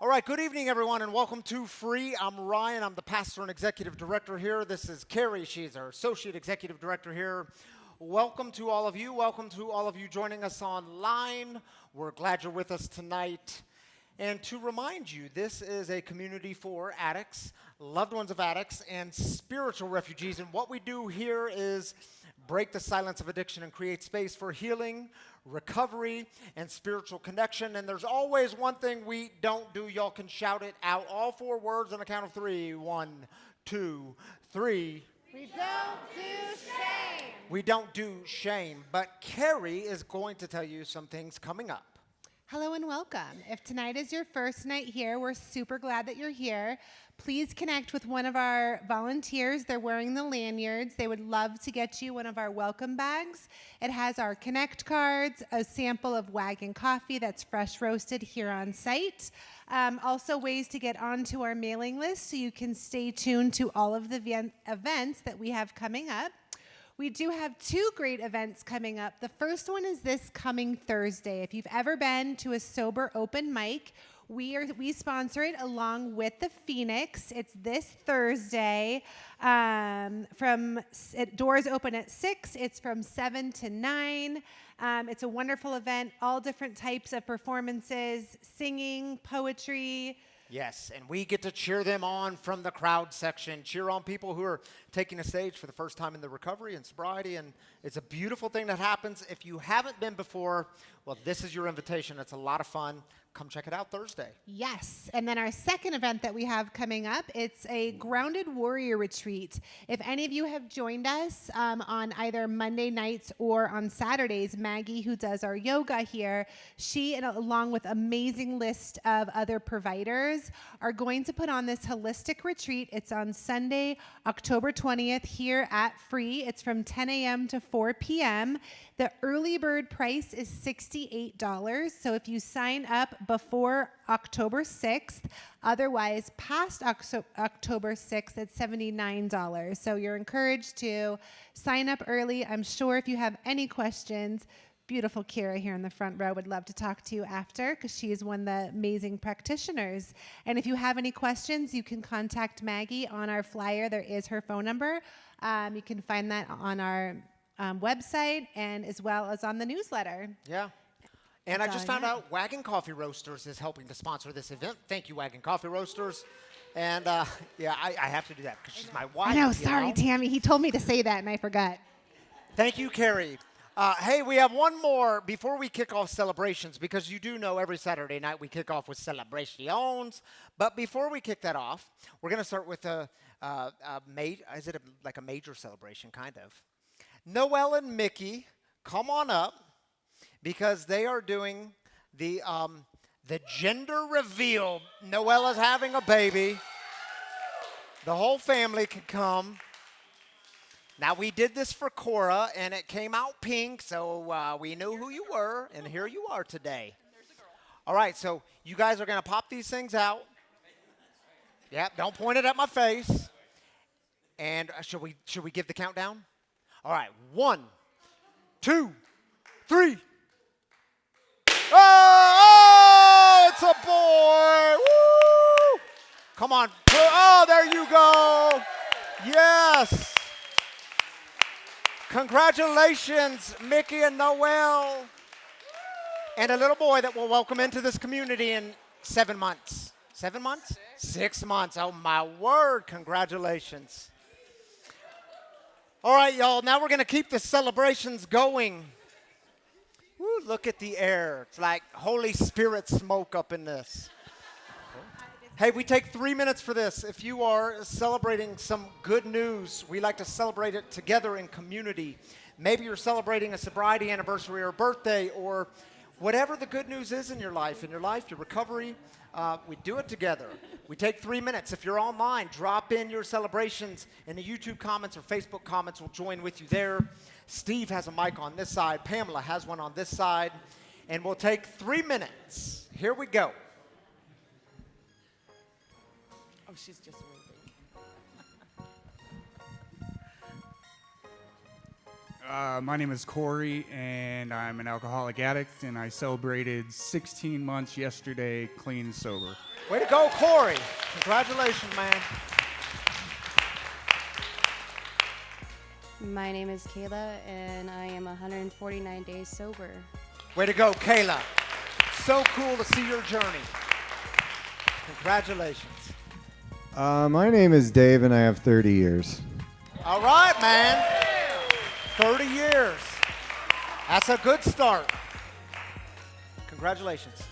All right, good evening, everyone, and welcome to Free. I'm Ryan. I'm the pastor and executive director here. This is Carrie. She's our associate executive director here. Welcome to all of you. Welcome to all of you joining us online. We're glad you're with us tonight. And to remind you, this is a community for addicts, loved ones of addicts, and spiritual refugees. And what we do here is break the silence of addiction and create space for healing, recovery, and spiritual connection. And there's always one thing we don't do. Y'all can shout it out. All 4 words on the count of 3. 1, 2, 3. We don't do shame. We don't do shame. But Carrie is going to tell you some things coming up. Hello and welcome. If tonight is your first night here, we're super glad that you're here. Please connect with one of our volunteers. They're wearing the lanyards. They would love to get you one of our welcome bags. It has our Connect cards, a sample of Wagon coffee that's fresh roasted here on site. Also ways to get onto our mailing list so you can stay tuned to all of the events that we have coming up. We do have 2 great events coming up. The first one is this coming Thursday. If you've ever been to a sober open mic, we sponsor it along with the Phoenix. It's this Thursday. Doors open at 6. It's from 7 to 9. It's a wonderful event. All different types of performances, singing, poetry. Yes, and we get to cheer them on from the crowd section, cheer on people who are taking a stage for the first time in the recovery and sobriety, and it's a beautiful thing that happens. If you haven't been before, well, this is your invitation. It's a lot of fun. Come check it out Thursday. Yes, and then our second event that we have coming up, it's a Grounded Warrior Retreat. If any of you have joined us on either Monday nights or on Saturdays, Maggie, who does our yoga here, she, and along with amazing list of other providers, are going to put on this holistic retreat. It's on Sunday, October 20th here at Free. It's from 10 a.m. to 4 p.m. The early bird price is $68. So if you sign up before October 6th, otherwise past October 6th, it's $79. So you're encouraged to sign up early. I'm sure if you have any questions, beautiful Kira here in the front row would love to talk to you after because she is one of the amazing practitioners. And if you have any questions, you can contact Maggie on our flyer. There is her phone number. You can find that on our website and as well as on the newsletter. Yeah. And I just found out Wagon Coffee Roasters is helping to sponsor this event. Thank you, Wagon Coffee Roasters. And yeah, I have to do that because she's my wife. I know, sorry, Tammy. He told me to say that and I forgot. Thank you, Carrie. Hey, we have one more before we kick off celebrations, because you do know every Saturday night we kick off with celebrations. But before we kick that off, we're going to start with is it like a major celebration, kind of. Noelle and Mickey, come on up, because they are doing the gender reveal. Noelle is having a baby. The whole family can come. Now, we did this for Cora, and it came out pink, so we knew who you were, and here you are today. All right, so you guys are going to pop these things out. Yeah, don't point it at my face. And should we give the countdown? All right, 1, 2, 3. Oh, it's a boy. Woo! Come on. Oh, there you go. Yes. Congratulations, Mickey and Noelle. And a little boy that we'll welcome into this community in 7 months. 7 months? 6 months. Oh, my word. Congratulations. All right, y'all. Now we're going to keep the celebrations going. Woo, look at the air. It's like Holy Spirit smoke up in this. Hey, we take 3 minutes for this. If you are celebrating some good news, we like to celebrate it together in community. Maybe you're celebrating a sobriety anniversary or birthday or whatever the good news is in your life, your recovery. We do it together. We take 3 minutes. If you're online, drop in your celebrations in the YouTube comments or Facebook comments. We'll join with you there. Steve has a mic on this side. Pamela has one on this side. And we'll take 3 minutes. Here we go. Oh, she's just moving. My name is Corey, and I'm an alcoholic addict, and I celebrated 16 months yesterday, clean and sober. Way to go, Corey. Congratulations, man. My name is Kayla, and I am 149 days sober. Way to go, Kayla. So cool to see your journey. Congratulations. My name is Dave, and I have 30 years. All right, man. 30 years. That's a good start. Congratulations.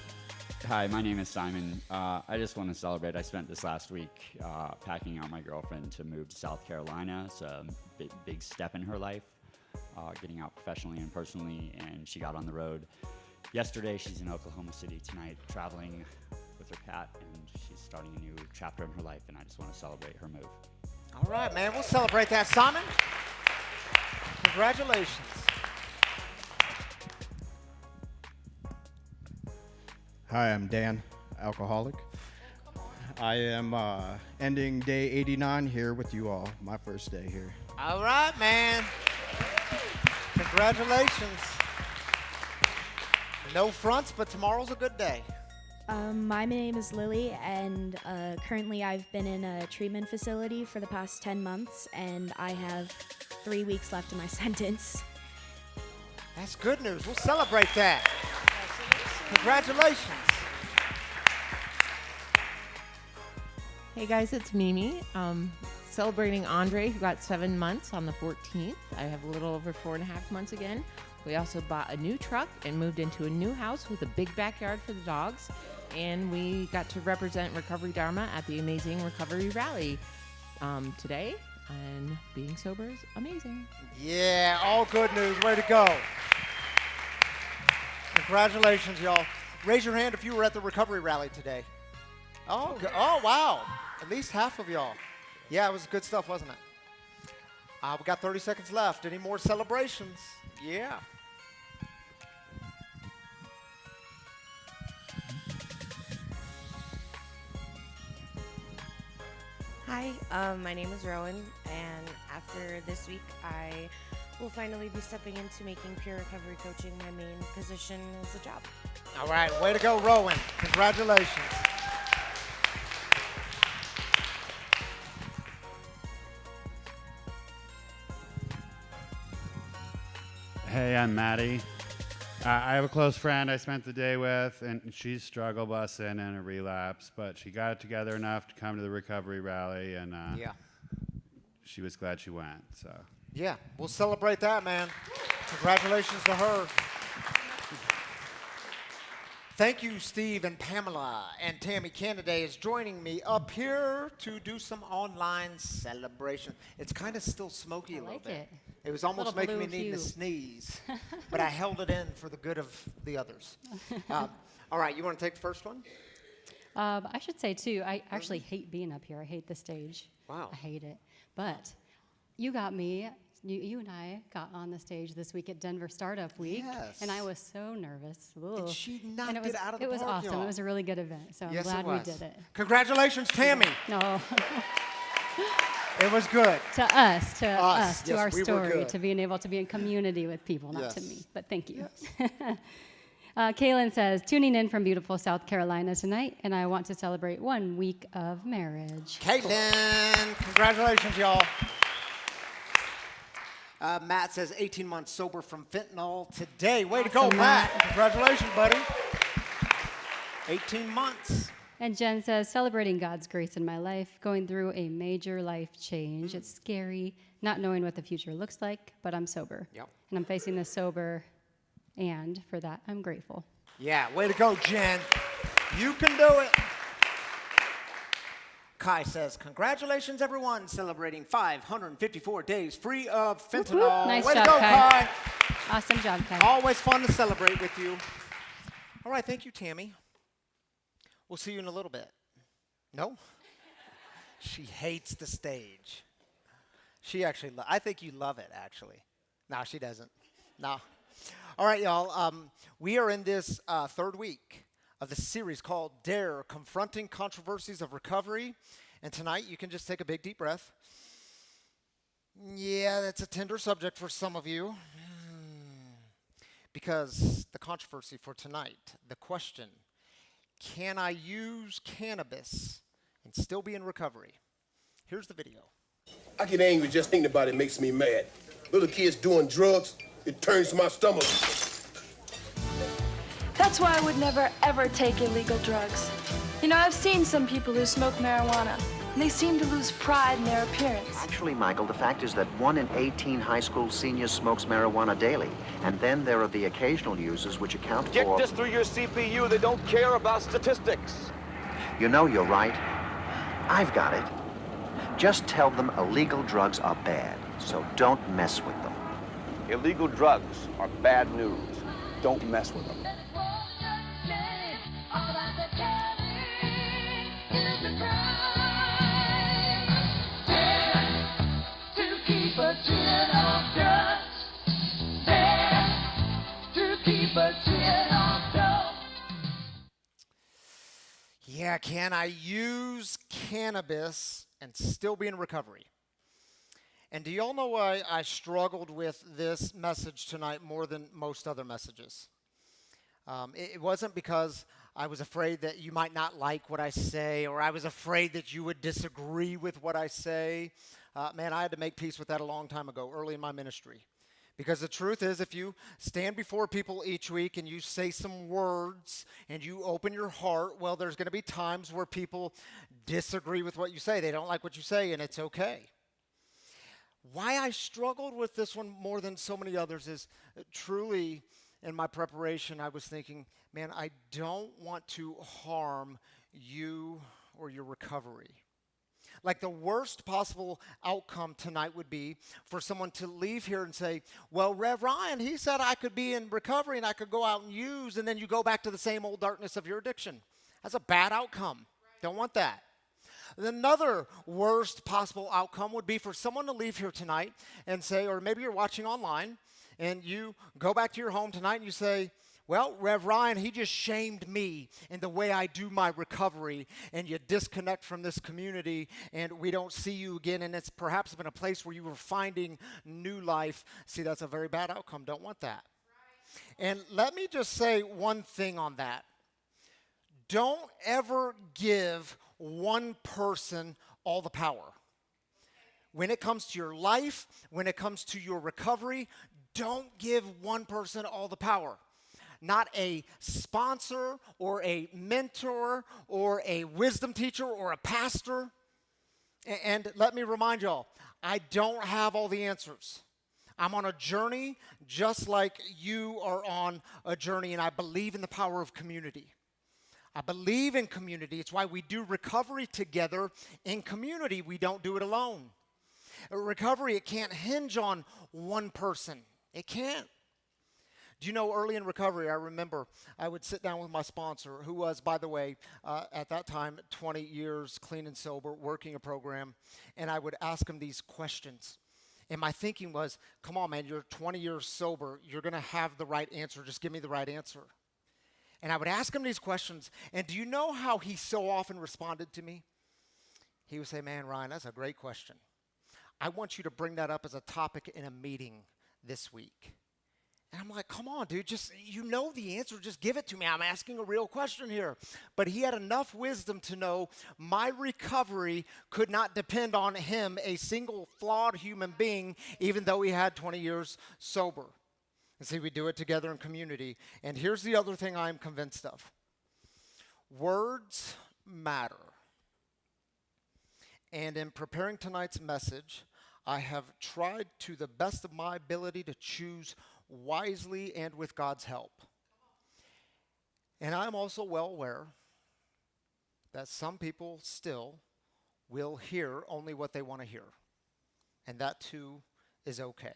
Hi, my name is Simon. I just want to celebrate. I spent this last week packing out my girlfriend to move to South Carolina. It's a big step in her life, getting out professionally and personally, and she got on the road. Yesterday, she's in Oklahoma City. Tonight, traveling with her cat, and she's starting a new chapter in her life, and I just want to celebrate her move. All right, man. We'll celebrate that, Simon. Congratulations. Hi, I'm Dan, alcoholic. I am ending day 89 here with you all, my first day here. All right, man. Congratulations. No fronts, but tomorrow's a good day. My name is Lily, and currently I've been in a treatment facility for the past 10 months, and I have 3 weeks left in my sentence. That's good news. We'll celebrate that. Congratulations. Hey guys, it's Mimi. Celebrating Andre, who got 7 months on the 14th. I have a little over 4.5 months again. We also bought a new truck and moved into a new house with a big backyard for the dogs. And we got to represent Recovery Dharma at the amazing Recovery Rally today. And being sober is amazing. Yeah, all good news. Way to go. Congratulations, y'all. Raise your hand if you were at the Recovery Rally today. Oh, oh wow. At least half of y'all. Yeah, it was good stuff, wasn't it? We got 30 seconds left. Any more celebrations? Yeah. Hi, my name is Rowan, and after this week, I will finally be stepping into making peer recovery coaching my main position as a job. All right, way to go, Rowan. Congratulations. Hey, I'm Maddie. I have a close friend I spent the day with, and she's struggle busing in a relapse, but she got it together enough to come to the recovery rally, and Yeah. she was glad she went. So Yeah, we'll celebrate that, man. Congratulations to her. Thank you, Steve and Pamela, and Tammy Canada is joining me up here to do some online celebration. It's kind of still smoky a little bit. It was almost making me need to sneeze, but I held it in for the good of the others. All right, you want to take the first one? I should say, too, I actually hate being up here. I hate the stage. Wow. I hate it. But you got me. You and I got on the stage this week at Denver Startup Week, Yes. and I was so nervous. And she knocked it it out of the It was park, awesome. y'all. It was a really good event, so I'm Yes, glad it we was. did it. Congratulations, Tammy. No. It was good. To us, to Us, to yes, our we were story, good. to being able to be in community with people, not to Yes. me. But thank you. Kaylin says, tuning in from beautiful South Carolina tonight, and I want to celebrate 1 week of marriage. Caitlin, congratulations, y'all. Matt says 18 months sober from fentanyl today. Way to go, Awesome, Matt. Matt. Congratulations, buddy. 18 months. And Jen says, celebrating God's grace in my life, going through a major life change. It's scary, not knowing what the future looks like, but I'm sober. Yep. And I'm facing this sober, and for that, I'm grateful. Yeah, way to go, Jen. You can do it. Kai says, congratulations, everyone, celebrating 554 days free of fentanyl. Whoop. Nice way job, to go, Kai. Kai. Awesome job, Kai. Always fun to celebrate with you. All right, thank you, Tammy. We'll see you in a little bit. No? She hates the stage. She actually, I think you love it, actually. No, she doesn't. No. All right, y'all. We are in this third week of the series called Dare, Confronting Controversies of Recovery. And tonight, you can just take a big, deep breath. Yeah, that's a tender subject for some of you. Because the controversy for tonight, the question, can I use cannabis and still be in recovery? Here's the video. I get angry just thinking about it makes me mad. Little kids doing drugs, it turns my stomach. That's why I would never, ever take illegal drugs. You know, I've seen some people who smoke marijuana, and they seem to lose pride in their appearance. Actually, Michael, the fact is that 1 in 18 high school seniors smokes marijuana daily. And then there are the occasional users which account Get for... this through your CPU. They don't care about statistics. You know, you're right. I've got it. Just tell them illegal drugs are bad, so don't mess with them. Illegal drugs are bad news. Don't mess with them. Yeah, can I use cannabis and still be in recovery? And do y'all know why I struggled with this message tonight more than most other messages? It wasn't because I was afraid that you might not like what I say, or I was afraid that you would disagree with what I say. Man, I had to make peace with that a long time ago, early in my ministry. Because the truth is, if you stand before people each week and you say some words and you open your heart, well, there's going to be times where people disagree with what you say. They don't like what you say, and it's okay. Why I struggled with this one more than so many others is truly in my preparation, I was thinking, man, I don't want to harm you or your recovery. Like the worst possible outcome tonight would be for someone to leave here and say, well, Rev Ryan, he said I could be in recovery and I could go out and use, and then you go back to the same old darkness of your addiction. That's a bad outcome. Don't want that. Another worst possible outcome would be for someone to leave here tonight and say, or maybe you're watching online, and you go back to your home tonight and you say, well, Rev Ryan, he just shamed me in the way I do my recovery, and you disconnect from this community, and we don't see you again, and it's perhaps been a place where you were finding new life. See, that's a very bad outcome. Don't want that. And let me just say one thing on that. Don't ever give one person all the power. When it comes to your life, when it comes to your recovery, don't give one person all the power. Not a sponsor or a mentor or a wisdom teacher or a pastor. And let me remind y'all, I don't have all the answers. I'm on a journey just like you are on a journey, and I believe in the power of community. I believe in community. It's why we do recovery together in community. We don't do it alone. Recovery, it can't hinge on one person. It can't. Do you know, early in recovery, I remember I would sit down with my sponsor, who was, by the way, at that time, 20 years clean and sober, working a program, and I would ask him these questions. And my thinking was, come on, man, you're 20 years sober. You're going to have the right answer. Just give me the right answer. And I would ask him these questions, and do you know how he so often responded to me? He would say, man, Ryan, that's a great question. I want you to bring that up as a topic in a meeting this week. And I'm like, come on, dude, just, you know the answer, just give it to me. I'm asking a real question here. But he had enough wisdom to know my recovery could not depend on him, a single flawed human being, even though he had 20 years sober. And see, we do it together in community. And here's the other thing I'm convinced of. Words matter. And in preparing tonight's message, I have tried to the best of my ability to choose wisely and with God's help. And I'm also well aware that some people still will hear only what they want to hear. And that too is okay.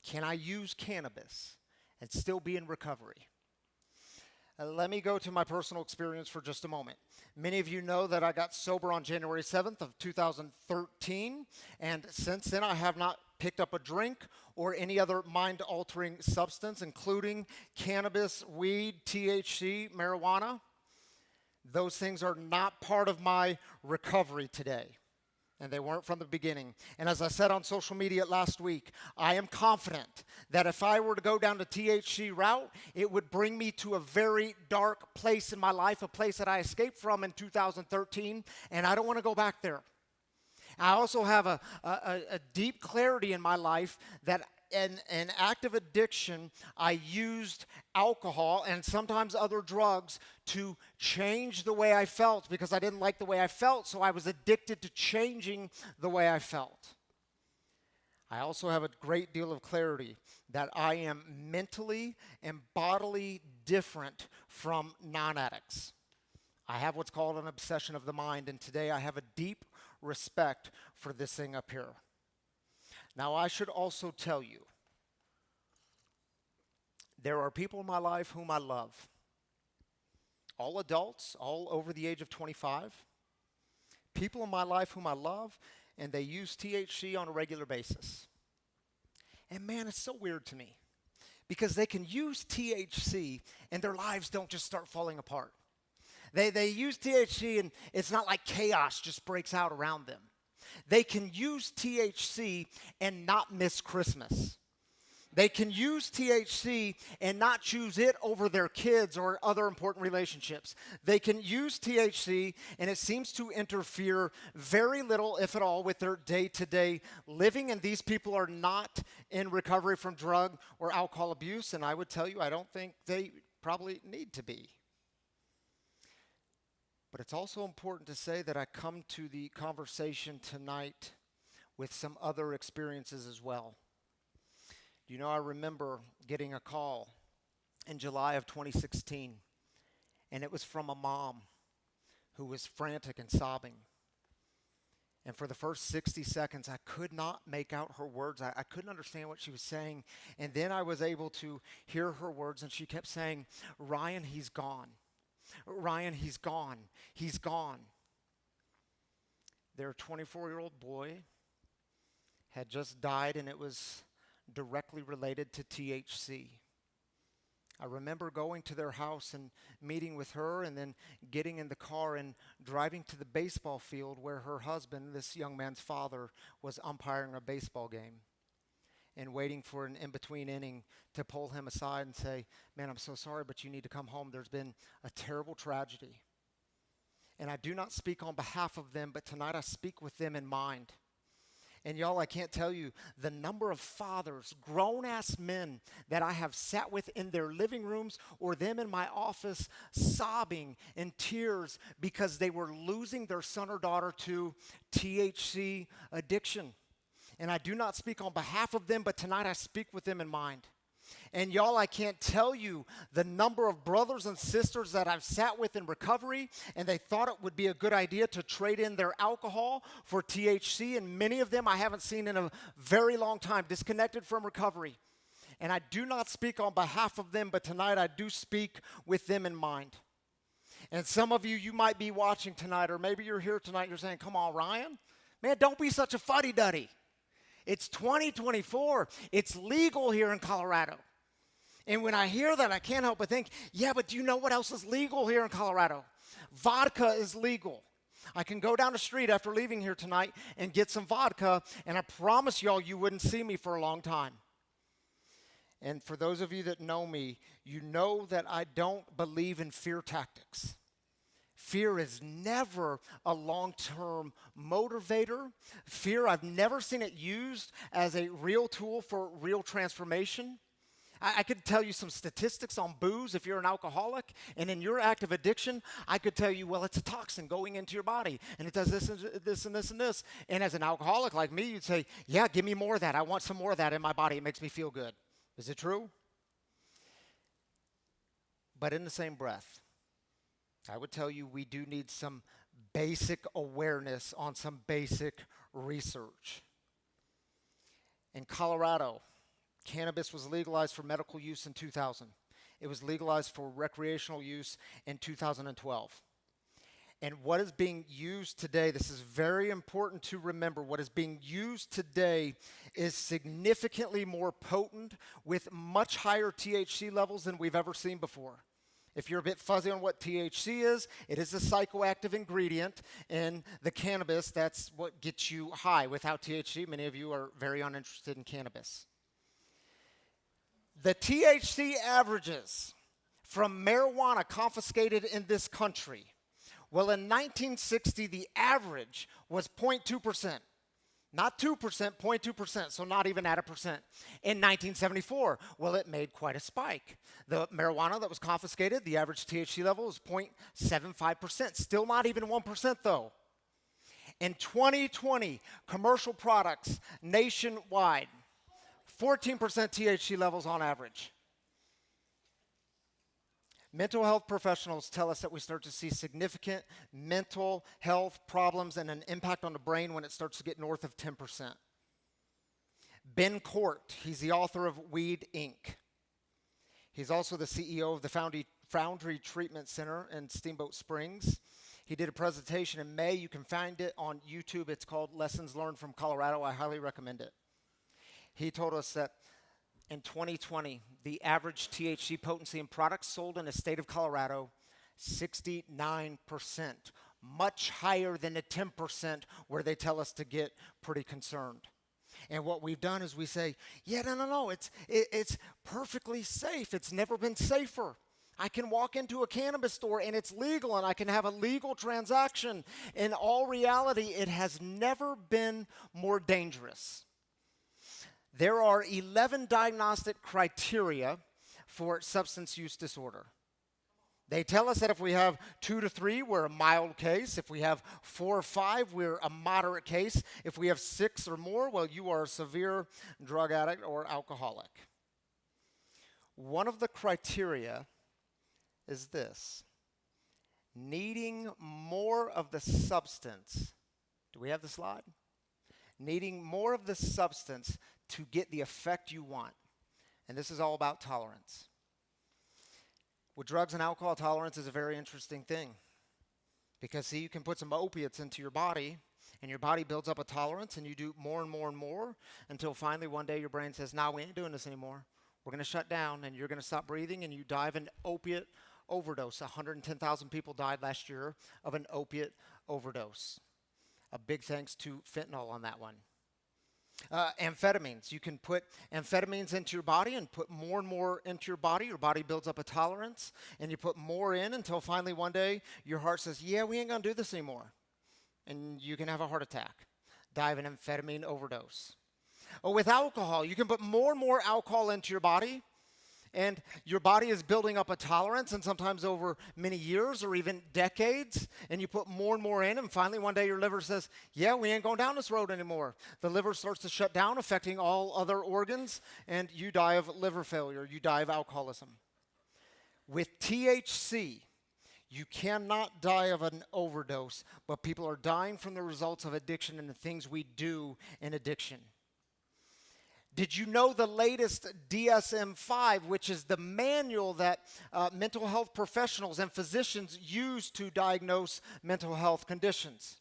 Can I use cannabis and still be in recovery? Let me go to my personal experience for just a moment. Many of you know that I got sober on January 7th of 2013, and since then I have not picked up a drink or any other mind-altering substance, including cannabis, weed, THC, marijuana. Those things are not part of my recovery today. And they weren't from the beginning. And as I said on social media last week, I am confident that if I were to go down the THC route, it would bring me to a very dark place in my life, a place that I escaped from in 2013, and I don't want to go back there. I also have a deep clarity in my life that in an active addiction, I used alcohol and sometimes other drugs to change the way I felt because I didn't like the way I felt, so I was addicted to changing the way I felt. I also have a great deal of clarity that I am mentally and bodily different from non-addicts. I have what's called an obsession of the mind, and today I have a deep respect for this thing up here. Now, I should also tell you, there are people in my life whom I love. All adults, all over the age of 25. People in my life whom I love, and they use THC on a regular basis. And man, it's so weird to me, because they can use THC and their lives don't just start falling apart. They use THC and it's not like chaos just breaks out around them. They can use THC and not miss Christmas. They can use THC and not choose it over their kids or other important relationships. They can use THC and it seems to interfere very little, if at all, with their day-to-day living. And these people are not in recovery from drug or alcohol abuse. And I would tell you, I don't think they probably need to be. But it's also important to say that I come to the conversation tonight with some other experiences as well. You know, I remember getting a call in July of 2016, and it was from a mom who was frantic and sobbing. And for the first 60 seconds, I could not make out her words. I couldn't understand what she was saying. And then I was able to hear her words, and she kept saying, "Ryan, he's gone. Ryan, he's gone. He's gone." Their 24-year-old boy had just died, and it was directly related to THC. I remember going to their house and meeting with her and then getting in the car and driving to the baseball field where her husband, this young man's father, was umpiring a baseball game and waiting for an in-between inning to pull him aside and say, "Man, I'm so sorry, but you need to come home. There's been a terrible tragedy." And I do not speak on behalf of them, but tonight I speak with them in mind. And y'all, I can't tell you the number of fathers, grown-ass men that I have sat with in their living rooms or them in my office sobbing in tears because they were losing their son or daughter to THC addiction. And I do not speak on behalf of them, but tonight I speak with them in mind. And y'all, I can't tell you the number of brothers and sisters that I've sat with in recovery, and they thought it would be a good idea to trade in their alcohol for THC, and many of them I haven't seen in a very long time, disconnected from recovery. And I do not speak on behalf of them, but tonight I do speak with them in mind. And some of you might be watching tonight, or maybe you're here tonight and you're saying, "Come on, Ryan. Man, don't be such a fuddy-duddy. It's 2024. It's legal here in Colorado." And when I hear that, I can't help but think, yeah, but do you know what else is legal here in Colorado? Vodka is legal. I can go down the street after leaving here tonight and get some vodka, and I promise y'all you wouldn't see me for a long time. And for those of you that know me, you know that I don't believe in fear tactics. Fear is never a long-term motivator. Fear, I've never seen it used as a real tool for real transformation. I could tell you some statistics on booze if you're an alcoholic, and in your active addiction, I could tell you, well, it's a toxin going into your body, and it does this and this and this and this. And as an alcoholic like me, you'd say, yeah, give me more of that. I want some more of that in my body. It makes me feel good. Is it true? But in the same breath, I would tell you we do need some basic awareness on some basic research. In Colorado, cannabis was legalized for medical use in 2000. It was legalized for recreational use in 2012. And what is being used today, this is very important to remember, what is being used today is significantly more potent with much higher THC levels than we've ever seen before. If you're a bit fuzzy on what THC is, it is a psychoactive ingredient in the cannabis. That's what gets you high. Without THC, many of you are very uninterested in cannabis. The THC averages from marijuana confiscated in this country. Well, in 1960, the average was 0.2%. Not 2%, 0.2%, so not even at a percent. In 1974, well, it made quite a spike. The marijuana that was confiscated, the average THC level was 0.75%, still not even 1% though. In 2020, commercial products nationwide, 14% THC levels on average. Mental health professionals tell us that we start to see significant mental health problems and an impact on the brain when it starts to get north of 10%. Ben Court, he's the author of Weed Inc. He's also the CEO of the Foundry Treatment Center in Steamboat Springs. He did a presentation in May. You can find it on YouTube. It's called Lessons Learned from Colorado. I highly recommend it. He told us that in 2020, the average THC potency in products sold in the state of Colorado, 69%, much higher than the 10% where they tell us to get pretty concerned. And what we've done is we say, yeah, no, it's perfectly safe. It's never been safer. I can walk into a cannabis store and it's legal and I can have a legal transaction. In all reality, it has never been more dangerous. There are 11 diagnostic criteria for substance use disorder. They tell us that if we have 2 to 3, we're a mild case. If we have 4 or 5, we're a moderate case. If we have 6 or more, well, you are a severe drug addict or alcoholic. One of the criteria is this: needing more of the substance. Do we have the slide? Needing more of the substance to get the effect you want. And this is all about tolerance. With drugs and alcohol, tolerance is a very interesting thing. Because, see, you can put some opiates into your body, and your body builds up a tolerance, and you do more and more and more, until finally one day your brain says, nah, we ain't doing this anymore. We're going to shut down, and you're going to stop breathing, and you die of an opiate overdose. 110,000 people died last year of an opiate overdose. A big thanks to fentanyl on that one. Amphetamines. You can put amphetamines into your body and put more and more into your body. Your body builds up a tolerance, and you put more in until finally one day your heart says, yeah, we ain't going to do this anymore. And you can have a heart attack, die of an amphetamine overdose. Or with alcohol, you can put more and more alcohol into your body, and your body is building up a tolerance, and sometimes over many years or even decades, and you put more and more in, and finally one day your liver says, yeah, we ain't going down this road anymore. The liver starts to shut down, affecting all other organs, and you die of liver failure. You die of alcoholism. With THC, you cannot die of an overdose, but people are dying from the results of addiction and the things we do in addiction. Did you know the latest DSM-5, which is the manual that mental health professionals and physicians use to diagnose mental health conditions?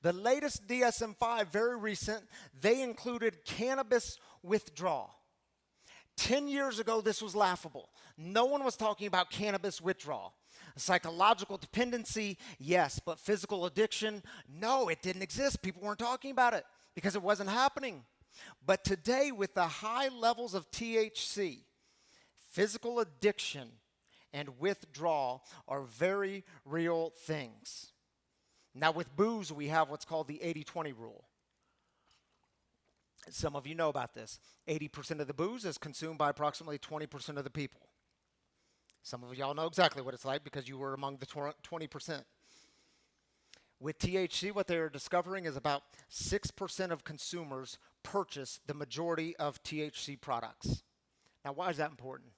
The latest DSM-5, very recent, they included cannabis withdrawal. 10 years ago, this was laughable. No one was talking about cannabis withdrawal. Psychological dependency, yes, but physical addiction, no, it didn't exist. People weren't talking about it because it wasn't happening. But today, with the high levels of THC, physical addiction and withdrawal are very real things. Now, with booze, we have what's called the 80-20 rule. Some of you know about this. 80% of the booze is consumed by approximately 20% of the people. Some of y'all know exactly what it's like because you were among the 20%. With THC, what they are discovering is about 6% of consumers purchase the majority of THC products. Now, why is that important?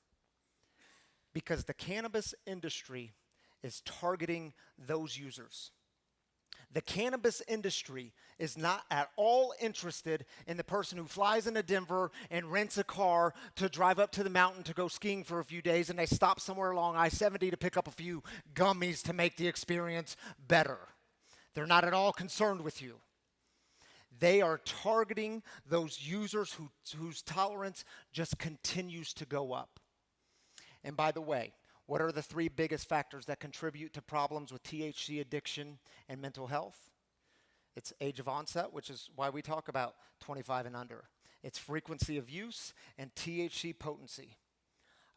Because the cannabis industry is targeting those users. The cannabis industry is not at all interested in the person who flies into Denver and rents a car to drive up to the mountain to go skiing for a few days, and they stop somewhere along I-70 to pick up a few gummies to make the experience better. They're not at all concerned with you. They are targeting those users whose tolerance just continues to go up. And by the way, What are the 3 biggest factors that contribute to problems with THC addiction and mental health? It's age of onset, which is why we talk about 25 and under. It's frequency of use and THC potency,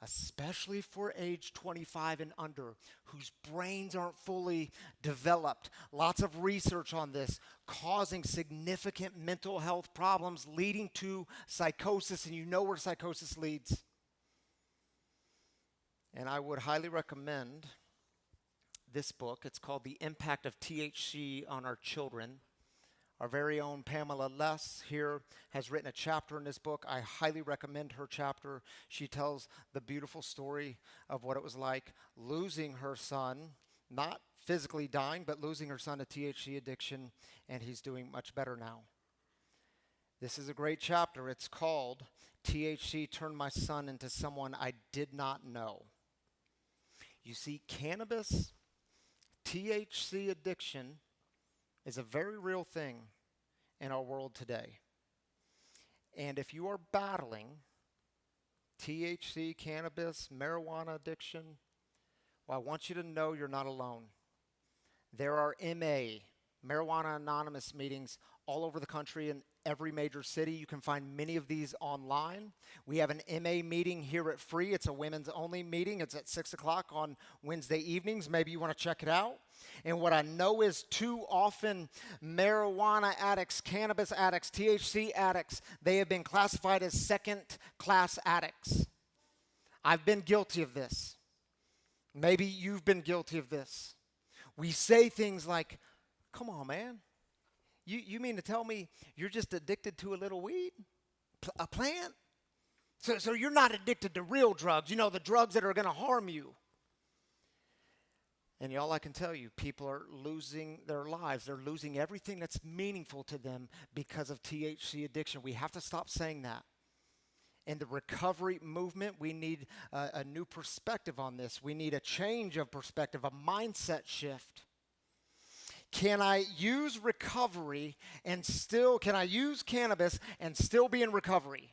especially for age 25 and under, whose brains aren't fully developed. Lots of research on this, causing significant mental health problems, leading to psychosis, and you know where psychosis leads. And I would highly recommend this book. It's called The Impact of THC on Our Children. Our very own Pamela Less here has written a chapter in this book. I highly recommend her chapter. She tells the beautiful story of what it was like losing her son, not physically dying, but losing her son to THC addiction, and he's doing much better now. This is a great chapter. It's called THC Turned My Son into Someone I Did Not Know. You see, cannabis, THC addiction is a very real thing in our world today. And if you are battling THC, cannabis, marijuana addiction, well, I want you to know you're not alone. There are Marijuana Anonymous meetings all over the country in every major city. You can find many of these online. We have an MA meeting here at Free. It's a women's only meeting. It's at 6 o'clock on Wednesday evenings. Maybe you want to check it out. And what I know is too often marijuana addicts, cannabis addicts, THC addicts, they have been classified as second-class addicts. I've been guilty of this. Maybe you've been guilty of this. We say things like, come on, man. You mean to tell me you're just addicted to a little weed? A plant? So you're not addicted to real drugs, the drugs that are going to harm you. And y'all, I can tell you, people are losing their lives. They're losing everything that's meaningful to them because of THC addiction. We have to stop saying that. In the recovery movement, we need a new perspective on this. We need a change of perspective, a mindset shift. Can I use recovery and can I use cannabis and still be in recovery?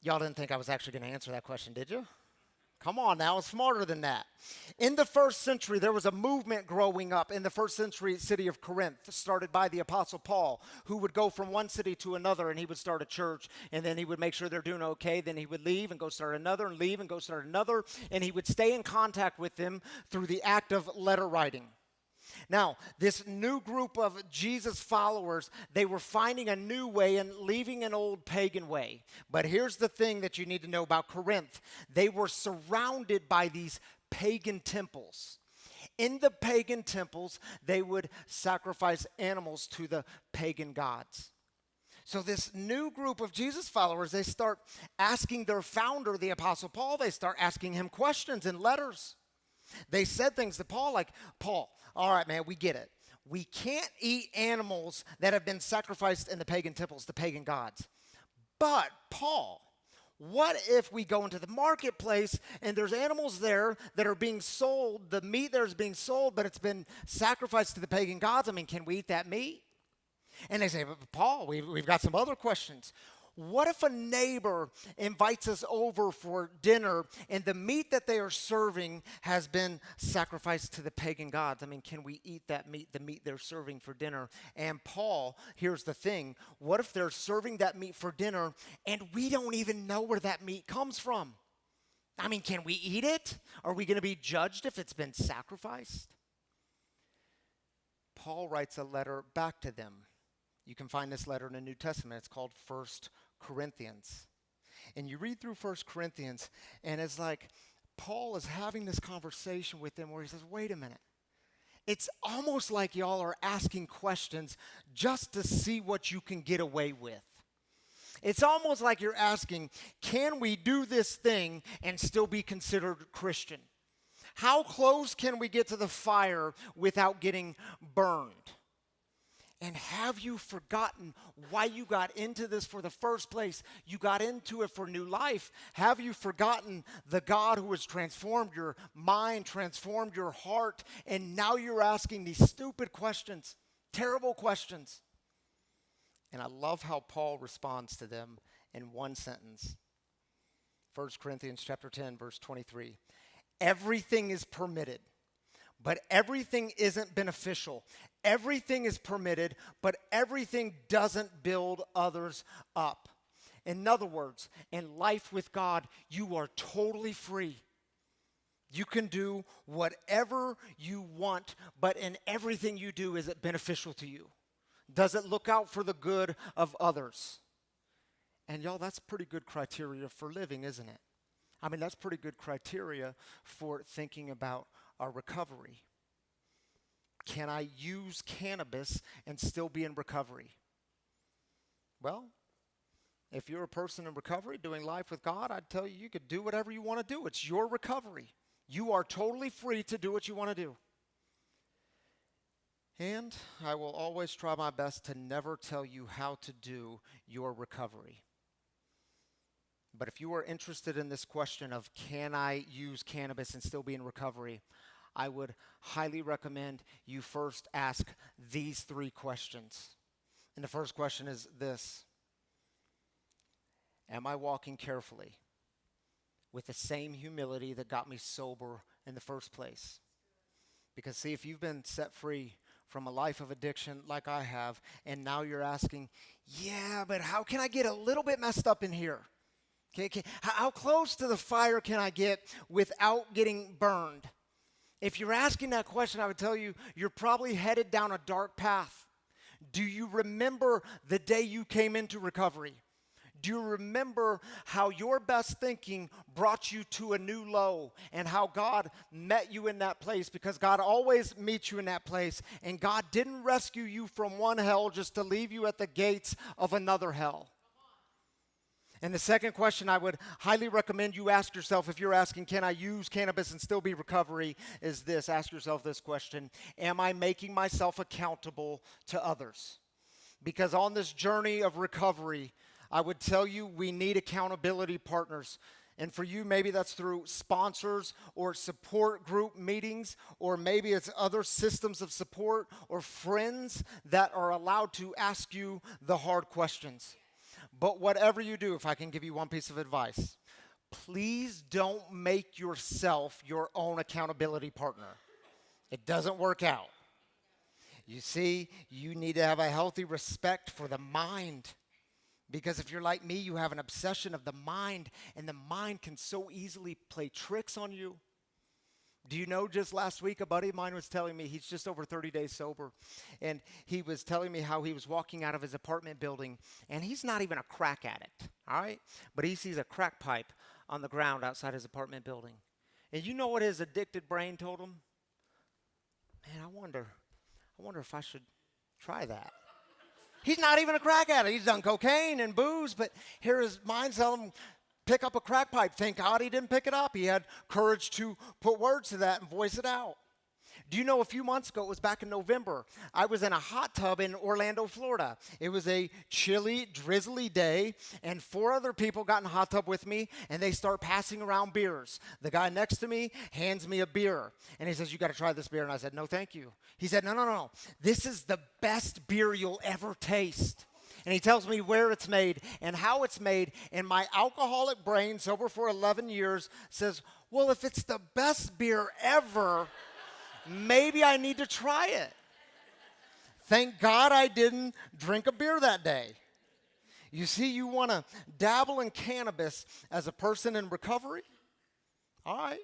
Y'all didn't think I was actually going to answer that question, did you? Come on now, it's smarter than that. In the first century, there was a movement growing up in the first century city of Corinth, started by the Apostle Paul, who would go from one city to another, and he would start a church, and then he would make sure they're doing okay. Then he would leave and go start another, and leave and go start another, and he would stay in contact with them through the act of letter writing. Now, this new group of Jesus followers, they were finding a new way and leaving an old pagan way. But here's the thing that you need to know about Corinth. They were surrounded by these pagan temples. In the pagan temples, they would sacrifice animals to the pagan gods. So this new group of Jesus followers, they start asking their founder, the Apostle Paul, they start asking him questions in letters. They said things to Paul like, Paul, all right, man, we get it. We can't eat animals that have been sacrificed in the pagan temples, the pagan gods. But, Paul, what if we go into the marketplace and there's animals there that are being sold, the meat there is being sold, but it's been sacrificed to the pagan gods? I mean, can we eat that meat? And they say, but Paul, we've got some other questions. What if a neighbor invites us over for dinner and the meat that they are serving has been sacrificed to the pagan gods? I mean, can we eat that meat, the meat they're serving for dinner? And Paul, here's the thing. What if they're serving that meat for dinner and we don't even know where that meat comes from? I mean, can we eat it? Are we going to be judged if it's been sacrificed? Paul writes a letter back to them. You can find this letter in the New Testament. It's called 1 Corinthians. And you read through 1 Corinthians, and it's like Paul is having this conversation with them where he says, wait a minute. It's almost like y'all are asking questions just to see what you can get away with. It's almost like you're asking, can we do this thing and still be considered Christian? How close can we get to the fire without getting burned? And have you forgotten why you got into this for the first place? You got into it for new life. Have you forgotten the God who has transformed your mind, transformed your heart, and now you're asking these stupid questions, terrible questions? And I love how Paul responds to them in one sentence. 1 Corinthians chapter 10, verse 23. Everything is permitted, but everything isn't beneficial. Everything is permitted, but everything doesn't build others up. In other words, in life with God, you are totally free. You can do whatever you want, but in everything you do, is it beneficial to you? Does it look out for the good of others? And y'all, that's pretty good criteria for living, isn't it? I mean, that's pretty good criteria for thinking about our recovery. Can I use cannabis and still be in recovery? Well, if you're a person in recovery doing life with God, I'd tell you, you could do whatever you want to do. It's your recovery. You are totally free to do what you want to do. And I will always try my best to never tell you how to do your recovery. But if you are interested in this question of can I use cannabis and still be in recovery, I would highly recommend you first ask these 3 questions. And the first question is this: am I walking carefully with the same humility that got me sober in the first place? Because see, if you've been set free from a life of addiction like I have, and now you're asking, yeah, but how can I get a little bit messed up in here? Okay, how close to the fire can I get without getting burned? If you're asking that question, I would tell you, you're probably headed down a dark path. Do you remember the day you came into recovery? Do you remember how your best thinking brought you to a new low and how God met you in that place? Because God always meets you in that place, and God didn't rescue you from one hell just to leave you at the gates of another hell. And the second question I would highly recommend you ask yourself if you're asking, can I use cannabis and still be recovery, is this. Ask yourself this question: am I making myself accountable to others? Because on this journey of recovery, I would tell you we need accountability partners. And for you, maybe that's through sponsors or support group meetings, or maybe it's other systems of support or friends that are allowed to ask you the hard questions. But whatever you do, if I can give you one piece of advice, please don't make yourself your own accountability partner. It doesn't work out. You see, you need to have a healthy respect for the mind. Because if you're like me, you have an obsession of the mind, and the mind can so easily play tricks on you. Do you know, just last week, a buddy of mine was telling me he's just over 30 days sober, and he was telling me how he was walking out of his apartment building, and he's not even a crack addict, all right? But he sees a crack pipe on the ground outside his apartment building. And you know what his addicted brain told him? Man, I wonder if I should try that. He's not even a crack addict. He's done cocaine and booze, but here his mind's telling him, pick up a crack pipe. Thank God he didn't pick it up. He had courage to put words to that and voice it out. Do you know, a few months ago, it was back in November, I was in a hot tub in Orlando, Florida. It was a chilly, drizzly day, and 4 other people got in the hot tub with me, and they start passing around beers. The guy next to me hands me a beer, and he says, you got to try this beer. And I said, no, thank you. He said, no. This is the best beer you'll ever taste. And he tells me where it's made and how it's made, and my alcoholic brain, sober for 11 years, says, well, if it's the best beer ever, maybe I need to try it. Thank God I didn't drink a beer that day. You see, you want to dabble in cannabis as a person in recovery? All right.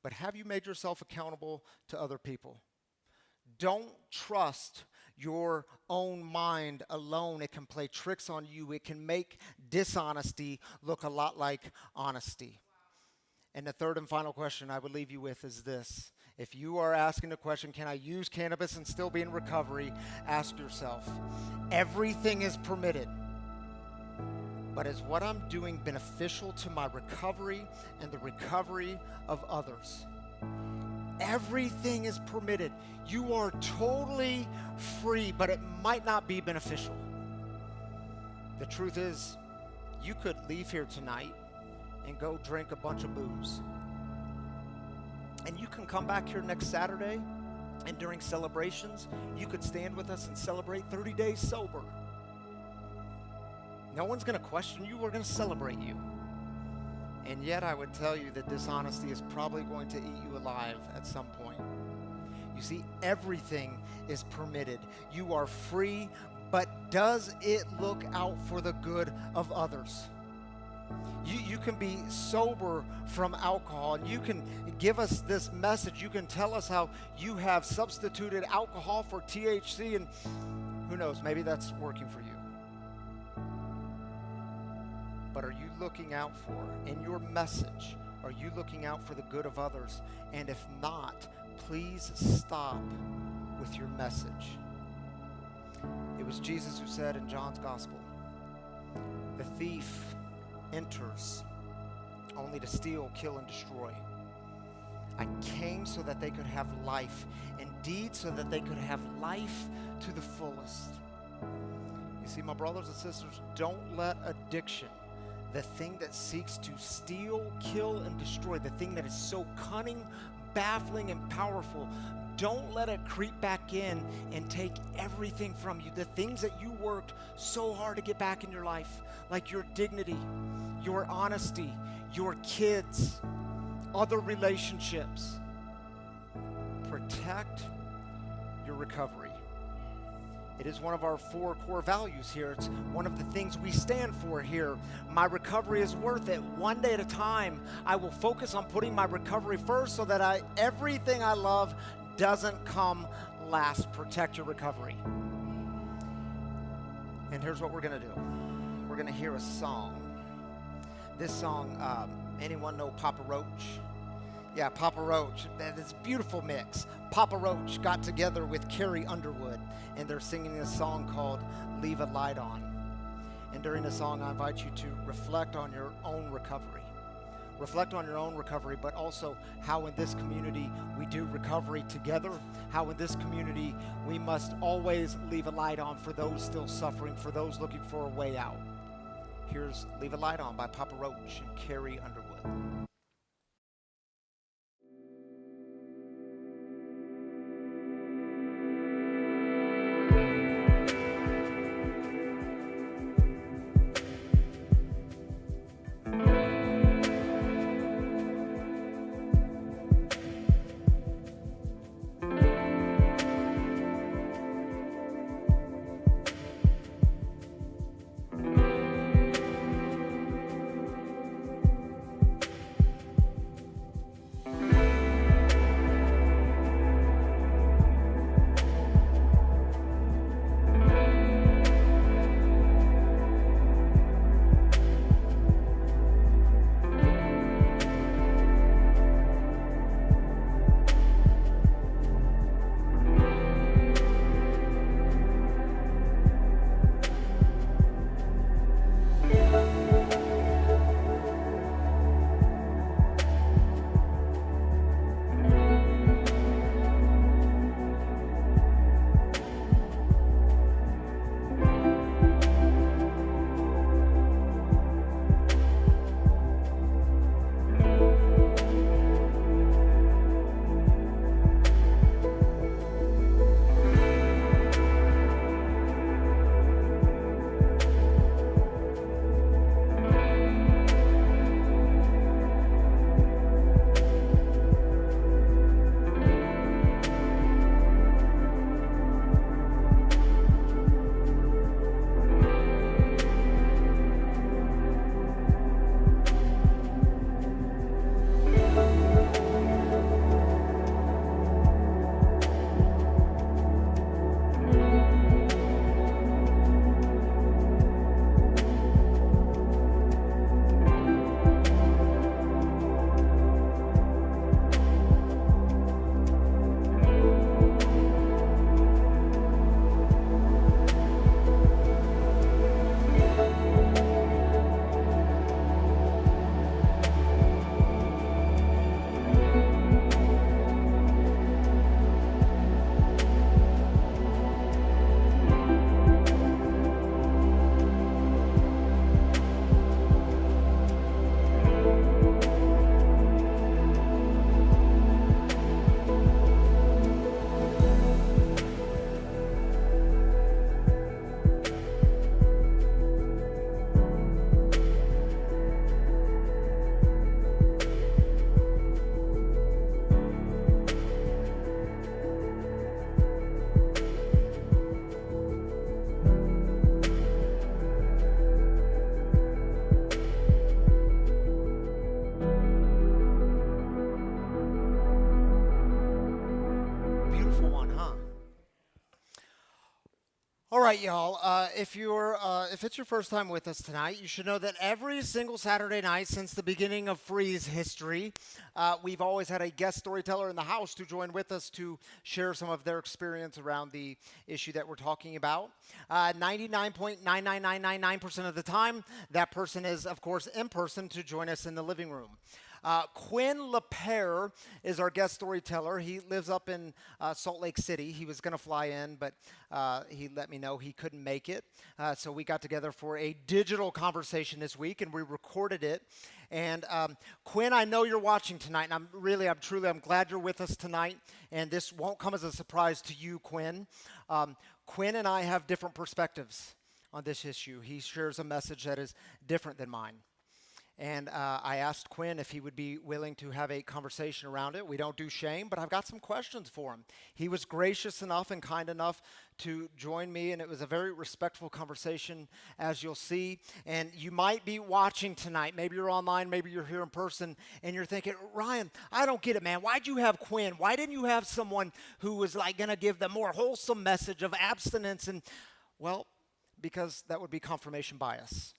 But have you made yourself accountable to other people? Don't trust your own mind alone. It can play tricks on you. It can make dishonesty look a lot like honesty. And the third and final question I would leave you with is this. If you are asking the question, can I use cannabis and still be in recovery? Ask yourself, everything is permitted, but is what I'm doing beneficial to my recovery and the recovery of others? Everything is permitted. You are totally free, but it might not be beneficial. The truth is, you could leave here tonight and go drink a bunch of booze. And you can come back here next Saturday, and during celebrations, you could stand with us and celebrate 30 days sober. No one's going to question you. We're going to celebrate you. And yet I would tell you that dishonesty is probably going to eat you alive at some point. You see, everything is permitted. You are free, but does it look out for the good of others? You can be sober from alcohol, and you can give us this message. You can tell us how you have substituted alcohol for THC, and who knows, maybe that's working for you. But are you looking out for, in your message, are you looking out for the good of others? And if not, please stop with your message. It was Jesus who said in John's Gospel, the thief enters only to steal, kill, and destroy. I came so that they could have life, indeed so that they could have life to the fullest. You see, my brothers and sisters, don't let addiction, the thing that seeks to steal, kill, and destroy, the thing that is so cunning, baffling, and powerful, don't let it creep back in and take everything from you. The things that you worked so hard to get back in your life, like your dignity, your honesty, your kids, other relationships. Protect your recovery. It is one of our 4 core values here. It's one of the things we stand for here. My recovery is worth it. One day at a time, I will focus on putting my recovery first so that everything I love doesn't come last. Protect your recovery. And here's what we're going to do. We're going to hear a song. This song, anyone know Papa Roach? Yeah, Papa Roach. This beautiful mix. Papa Roach got together with Carrie Underwood, and they're singing this song called Leave a Light On. And during the song, I invite you to reflect on your own recovery. Reflect on your own recovery, but also how in this community we do recovery together, how in this community we must always leave a light on for those still suffering, for those looking for a way out. Here's Leave a Light On by Papa Roach and Carrie Underwood. right, y'all. If it's your first time with us tonight, you should know that every single Saturday night since the beginning of Free's history, we've always had a guest storyteller in the house to join with us to share some of their experience around the issue that we're talking about. 99.99999% of the time, that person is, of course, in person to join us in the living room. Quinn Lapeyre is our guest storyteller. He lives up in Salt Lake City. He was going to fly in, but he let me know he couldn't make it. So we got together for a digital conversation this week, and we recorded it. And Quinn, I know you're watching tonight, and I'm glad you're with us tonight. And this won't come as a surprise to you, Quinn. Quinn and I have different perspectives on this issue. He shares a message that is different than mine. And I asked Quinn if he would be willing to have a conversation around it. We don't do shame, but I've got some questions for him. He was gracious enough and kind enough to join me, and it was a very respectful conversation, as you'll see. And you might be watching tonight. Maybe you're online, maybe you're here in person, and you're thinking, Ryan, I don't get it, man. Why'd you have Quinn? Why didn't you have someone who was like going to give the more wholesome message of abstinence? And, well, because that would be confirmation bias.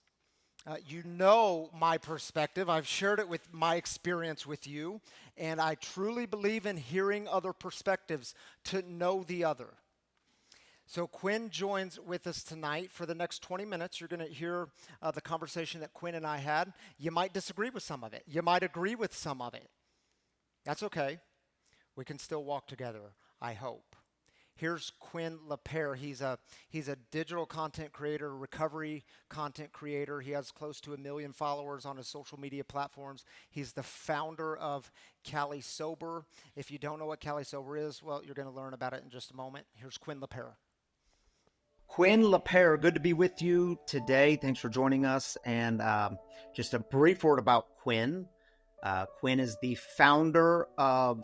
You know my perspective. I've shared it with my experience with you, and I truly believe in hearing other perspectives to know the other. So Quinn joins with us tonight. For the next 20 minutes, you're going to hear the conversation that Quinn and I had. You might disagree with some of it. You might agree with some of it. That's okay. We can still walk together, I hope. Here's Quinn Lapeyre. He's a digital content creator, recovery content creator. He has close to 1 million followers on his social media platforms. He's the founder of Cali Sober. If you don't know what Cali Sober is, well, you're going to learn about it in just a moment. Here's Quinn Lapeyre. Quinn Lapeyre, good to be with you today. Thanks for joining us. And just a brief word about Quinn. Quinn is the founder of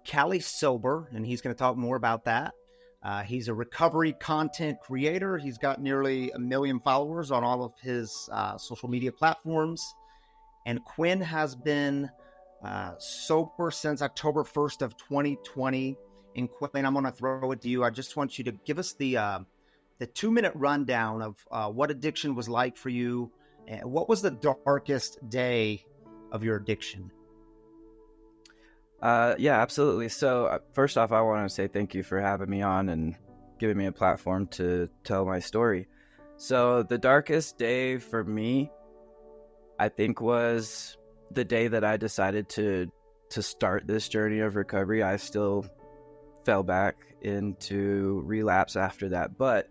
Cali Sober, and he's going to talk more about that. He's a recovery content creator. He's got nearly 1 million followers on all of his social media platforms. And Quinn has been sober since October 1st of 2020. And Quinn, I'm going to throw it to you. I just want you to give us the 2-minute rundown of what addiction was like for you. What was the darkest day of your addiction? Yeah, absolutely. So first off, I want to say thank you for having me on and giving me a platform to tell my story. So the darkest day for me, I think, was the day that I decided to start this journey of recovery. I still fell back into relapse after that, but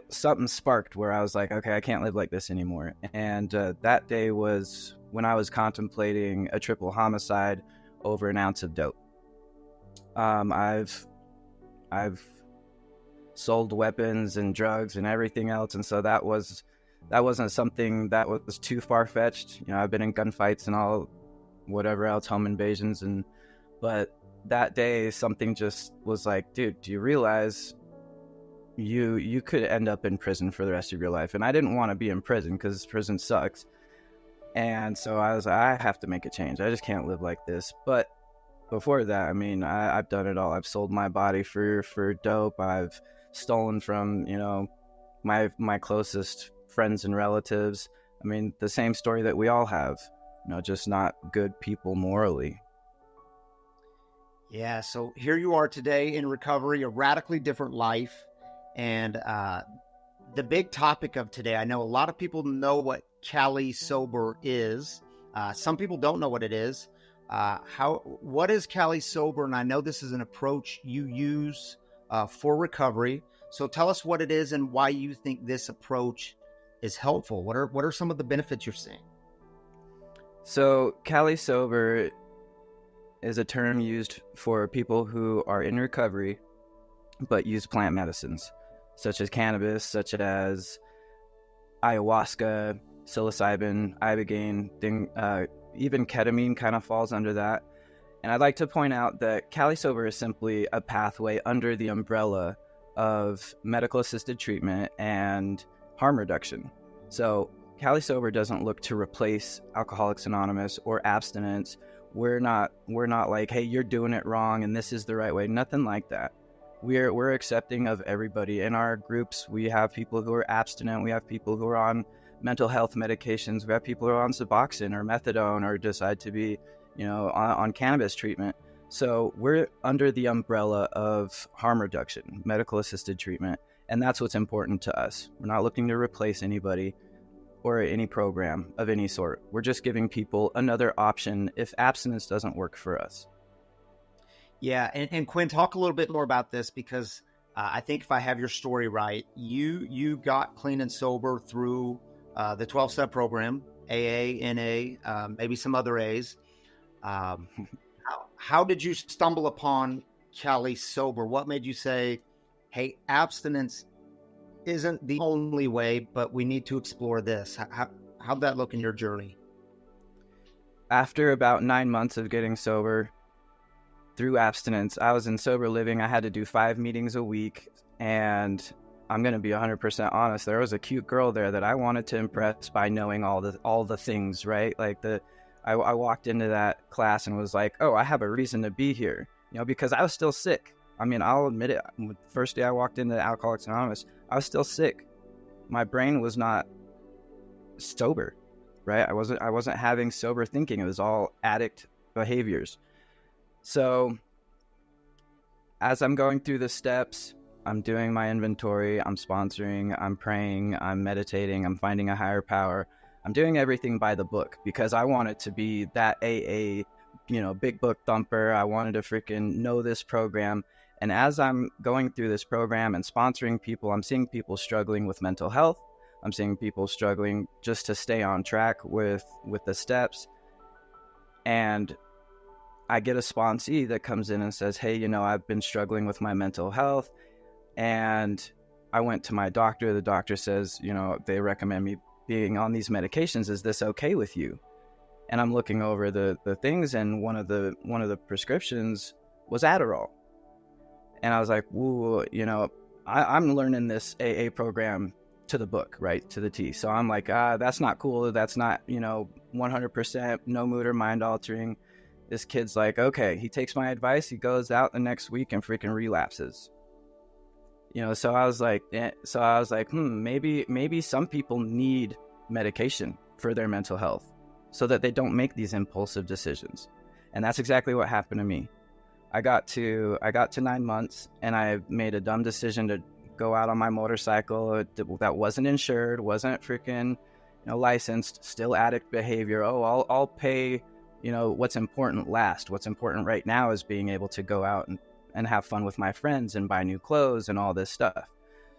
something sparked where I was like, okay, I can't live like this anymore. And that day was when I was contemplating a triple homicide over an ounce of dope. I've sold weapons and drugs and everything else, and so that wasn't something that was too far-fetched. You know, I've been in gunfights and all whatever else, home invasions, but that day something just was like, dude, do you realize you could end up in prison for the rest of your life? And I didn't want to be in prison because prison sucks. And so I was like, I have to make a change. I just can't live like this. But before that, I mean, I've done it all. I've sold my body for dope. I've stolen from, my closest friends and relatives. I mean, the same story that we all have, just not good people morally. Yeah, so here you are today in recovery, a radically different life. And the big topic of today, I know a lot of people know what Cali Sober is. Some people don't know what it is. What is Cali Sober? And I know this is an approach you use for recovery. So tell us what it is and why you think this approach is helpful. What are some of the benefits you're seeing? So Cali Sober is a term used for people who are in recovery but use plant medicines such as cannabis, such as ayahuasca, psilocybin, ibogaine, even ketamine kind of falls under that. And I'd like to point out that Cali Sober is simply a pathway under the umbrella of medical assisted treatment and harm reduction. So Cali Sober doesn't look to replace Alcoholics Anonymous or abstinence. We're not like, hey, you're doing it wrong and this is the right way. Nothing like that. we're accepting of everybody. In our groups, we have people who are abstinent, we have people who are on mental health medications, we have people who are on Suboxone or methadone or decide to be, on cannabis treatment. So we're under the umbrella of harm reduction, medical assisted treatment, and that's what's important to us. We're not looking to replace anybody or any program of any sort. We're just giving people another option if abstinence doesn't work for us. Yeah, and Quinn, talk a little bit more about this, because I think if I have your story right, you got clean and sober through the 12-step program, AA, NA, maybe some other A's. How did you stumble upon Cali Sober? What made you say, hey, abstinence isn't the only way, but we need to explore this? How'd that look in your journey? After about 9 months of getting sober through abstinence, I was in sober living. I had to do 5 meetings a week, and I'm going to be 100% honest. There was a cute girl there that I wanted to impress by knowing all the things, right? Like I walked into that class and was like, oh, I have a reason to be here, because I was still sick. I mean, I'll admit it. The first day I walked into Alcoholics Anonymous, I was still sick. My brain was not sober, right? I wasn't having sober thinking. It was all addict behaviors. So as I'm going through the steps, I'm doing my inventory, I'm sponsoring, I'm praying, I'm meditating, I'm finding a higher power. I'm doing everything by the book because I wanted to be that AA, big book thumper. I wanted to freaking know this program. And as I'm going through this program and sponsoring people, I'm seeing people struggling with mental health. I'm seeing people struggling just to stay on track with the steps. And I get a sponsee that comes in and says, hey, I've been struggling with my mental health. And I went to my doctor. The doctor says, they recommend me being on these medications. Is this okay with you? And I'm looking over the things, and one of the prescriptions was Adderall. And I was like, whoa, I'm learning this AA program to the book, right, to the T. So I'm like, that's not cool. That's not, 100% no mood or mind altering. This kid's like, okay, he takes my advice. He goes out the next week and freaking relapses. So I was like, maybe some people need medication for their mental health so that they don't make these impulsive decisions. And that's exactly what happened to me. I got to 9 months, and I made a dumb decision to go out on my motorcycle that wasn't insured, wasn't freaking, licensed, still addict behavior. Oh, I'll pay, what's important last. What's important right now is being able to go out and have fun with my friends and buy new clothes and all this stuff.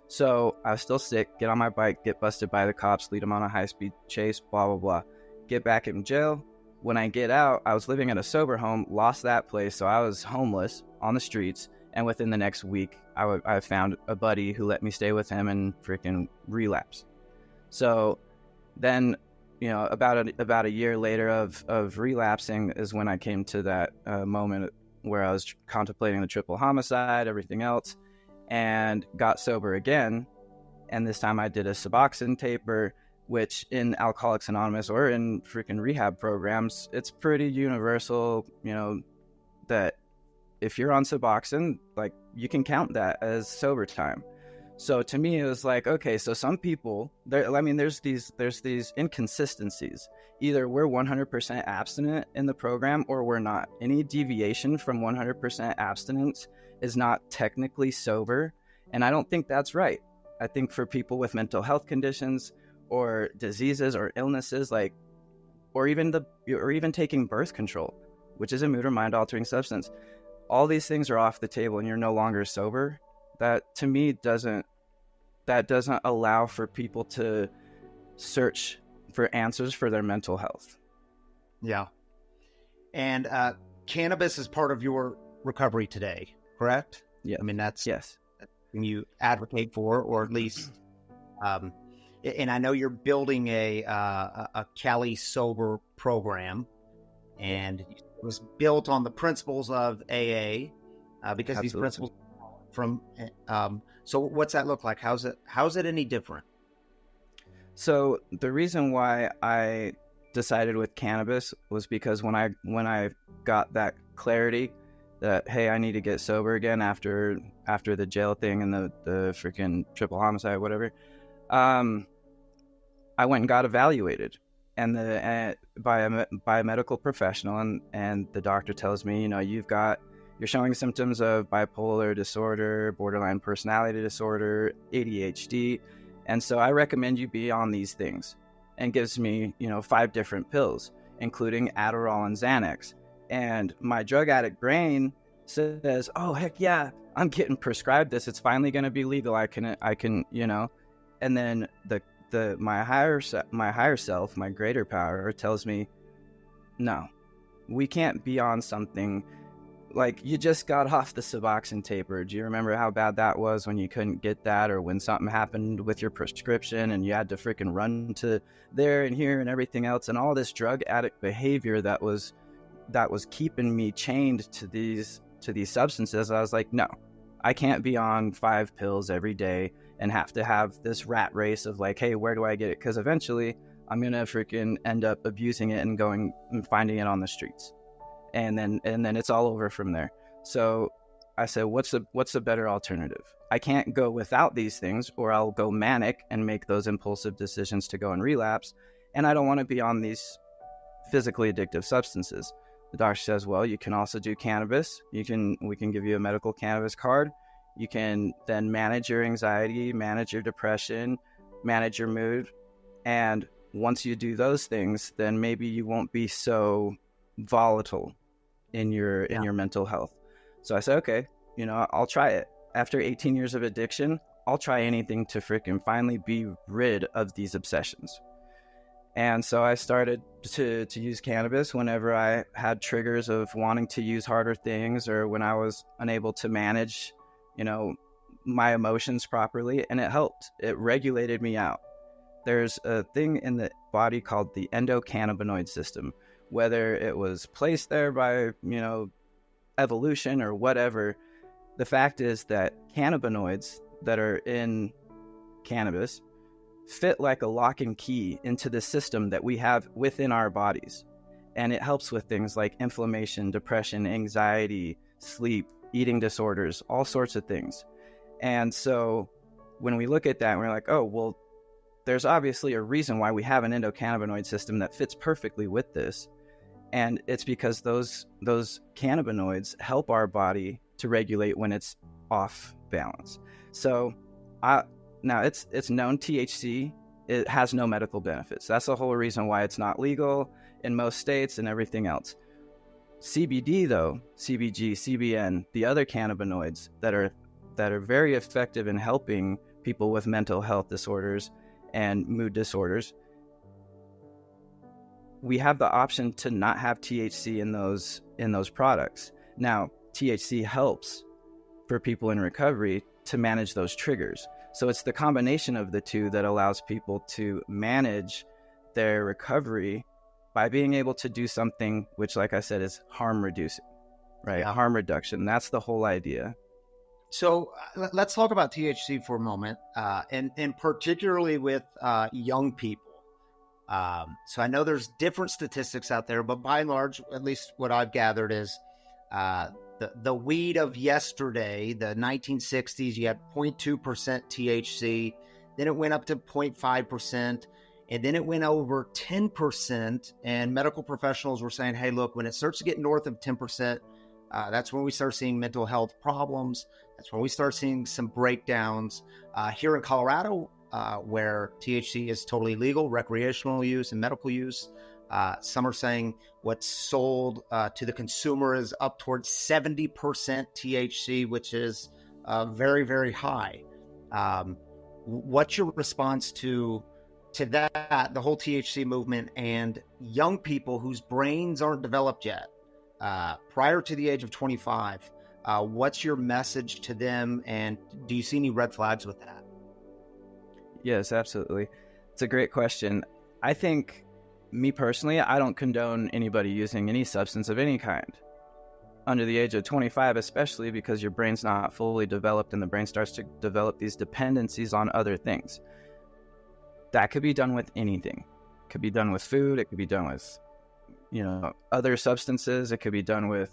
So I was still sick, get on my bike, get busted by the cops, lead them on a high-speed chase, blah, blah, blah. Get back in jail. When I get out, I was living at a sober home, lost that place, so I was homeless on the streets. And within the next week, I found a buddy who let me stay with him and freaking relapse. So then, about a year later of relapsing is when I came to that moment where I was contemplating the triple homicide, everything else, and got sober again. And this time I did a Suboxone taper, which in Alcoholics Anonymous or in freaking rehab programs, it's pretty universal, that if you're on Suboxone, like, you can count that as sober time. So to me, it was like, okay, so some people, there's these inconsistencies. Either we're 100% abstinent in the program or we're not. Any deviation from 100% abstinence is not technically sober. And I don't think that's right. I think for people with mental health conditions or diseases or illnesses, or even taking birth control, which is a mood or mind altering substance, all these things are off the table and you're no longer sober. That to me doesn't allow for people to search for answers for their mental health. Yeah. And cannabis is part of your recovery today, correct? Yeah. I mean, that's yes. Something you advocate for, or at least, and I know you're building a Cali Sober program, and it was built on the principles of AA, because these principles from, so what's that look like? How's it any different? So the reason why I decided with cannabis was because when I got that clarity that, hey, I need to get sober again after the jail thing and the freaking triple homicide, whatever. I went and got evaluated, and by a medical professional, and the doctor tells me, you're showing symptoms of bipolar disorder, borderline personality disorder, ADHD, and so I recommend you be on these things, and gives me 5 different pills, including Adderall and Xanax. And my drug addict brain says, oh heck yeah, I'm getting prescribed this, it's finally going to be legal, I can and then my higher self, my greater power, tells me, no, we can't be on something like, you just got off the Suboxone taper. Do you remember how bad that was when you couldn't get that, or when something happened with your prescription and you had to freaking run to there and here and everything else, and all this drug addict behavior that was keeping me chained to these substances? I was like, no, I can't be on 5 pills every day and have to have this rat race of like, hey, where do I get it? Because eventually I'm gonna freaking end up abusing it and going and finding it on the streets, and then it's all over from there. So I said, what's a better alternative? I can't go without these things, or I'll go manic and make those impulsive decisions to go and relapse, and I don't want to be on these physically addictive substances. The doctor says, well, you can also do cannabis. We can give you a medical cannabis card. You can then manage your anxiety, manage your depression, manage your mood. And once you do those things, then maybe you won't be so volatile in your mental health. So I said, okay, I'll try it. After 18 years of addiction, I'll try anything to freaking finally be rid of these obsessions. And so I started to use cannabis whenever I had triggers of wanting to use harder things, or when I was unable to manage my emotions properly, and it helped. It regulated me out. There's a thing in the body called the endocannabinoid system. Whether it was placed there by evolution or whatever, the fact is that cannabinoids that are in cannabis fit like a lock and key into the system that we have within our bodies, and it helps with things like inflammation, depression, anxiety, sleep, eating disorders, all sorts of things. And so when we look at that, we're like, oh, well, there's obviously a reason why we have an endocannabinoid system that fits perfectly with this. And it's because those cannabinoids help our body to regulate when it's off balance. So now it's known THC, it has no medical benefits. That's the whole reason why it's not legal in most states and everything else. CBD though, CBG, CBN, the other cannabinoids that are very effective in helping people with mental health disorders and mood disorders, we have the option to not have THC in those products. Now, THC helps for people in recovery to manage those triggers. So it's the combination of the two that allows people to manage their recovery by being able to do something which, like I said, is harm reducing, right? Yeah. Harm reduction. That's the whole idea. So let's talk about THC for a moment, and particularly with young people. So I know there's different statistics out there, but by and large, at least what I've gathered is the weed of yesterday, the 1960s, you had 0.2% THC, then it went up to 0.5%, and then it went over 10%, and medical professionals were saying, hey, look, when it starts to get north of 10%, that's when we start seeing mental health problems. That's when we start seeing some breakdowns. Here in Colorado, where THC is totally legal, recreational use and medical use, some are saying what's sold to the consumer is up towards 70% THC, which is very, very high. What's your response to that, the whole THC movement, and young people whose brains aren't developed yet, prior to the age of 25? What's your message to them, and do you see any red flags with that? Yes, absolutely. It's a great question. I think, me personally, I don't condone anybody using any substance of any kind under the age of 25, especially because your brain's not fully developed and the brain starts to develop these dependencies on other things. That could be done with anything. It could be done with food. It could be done with, other substances. It could be done with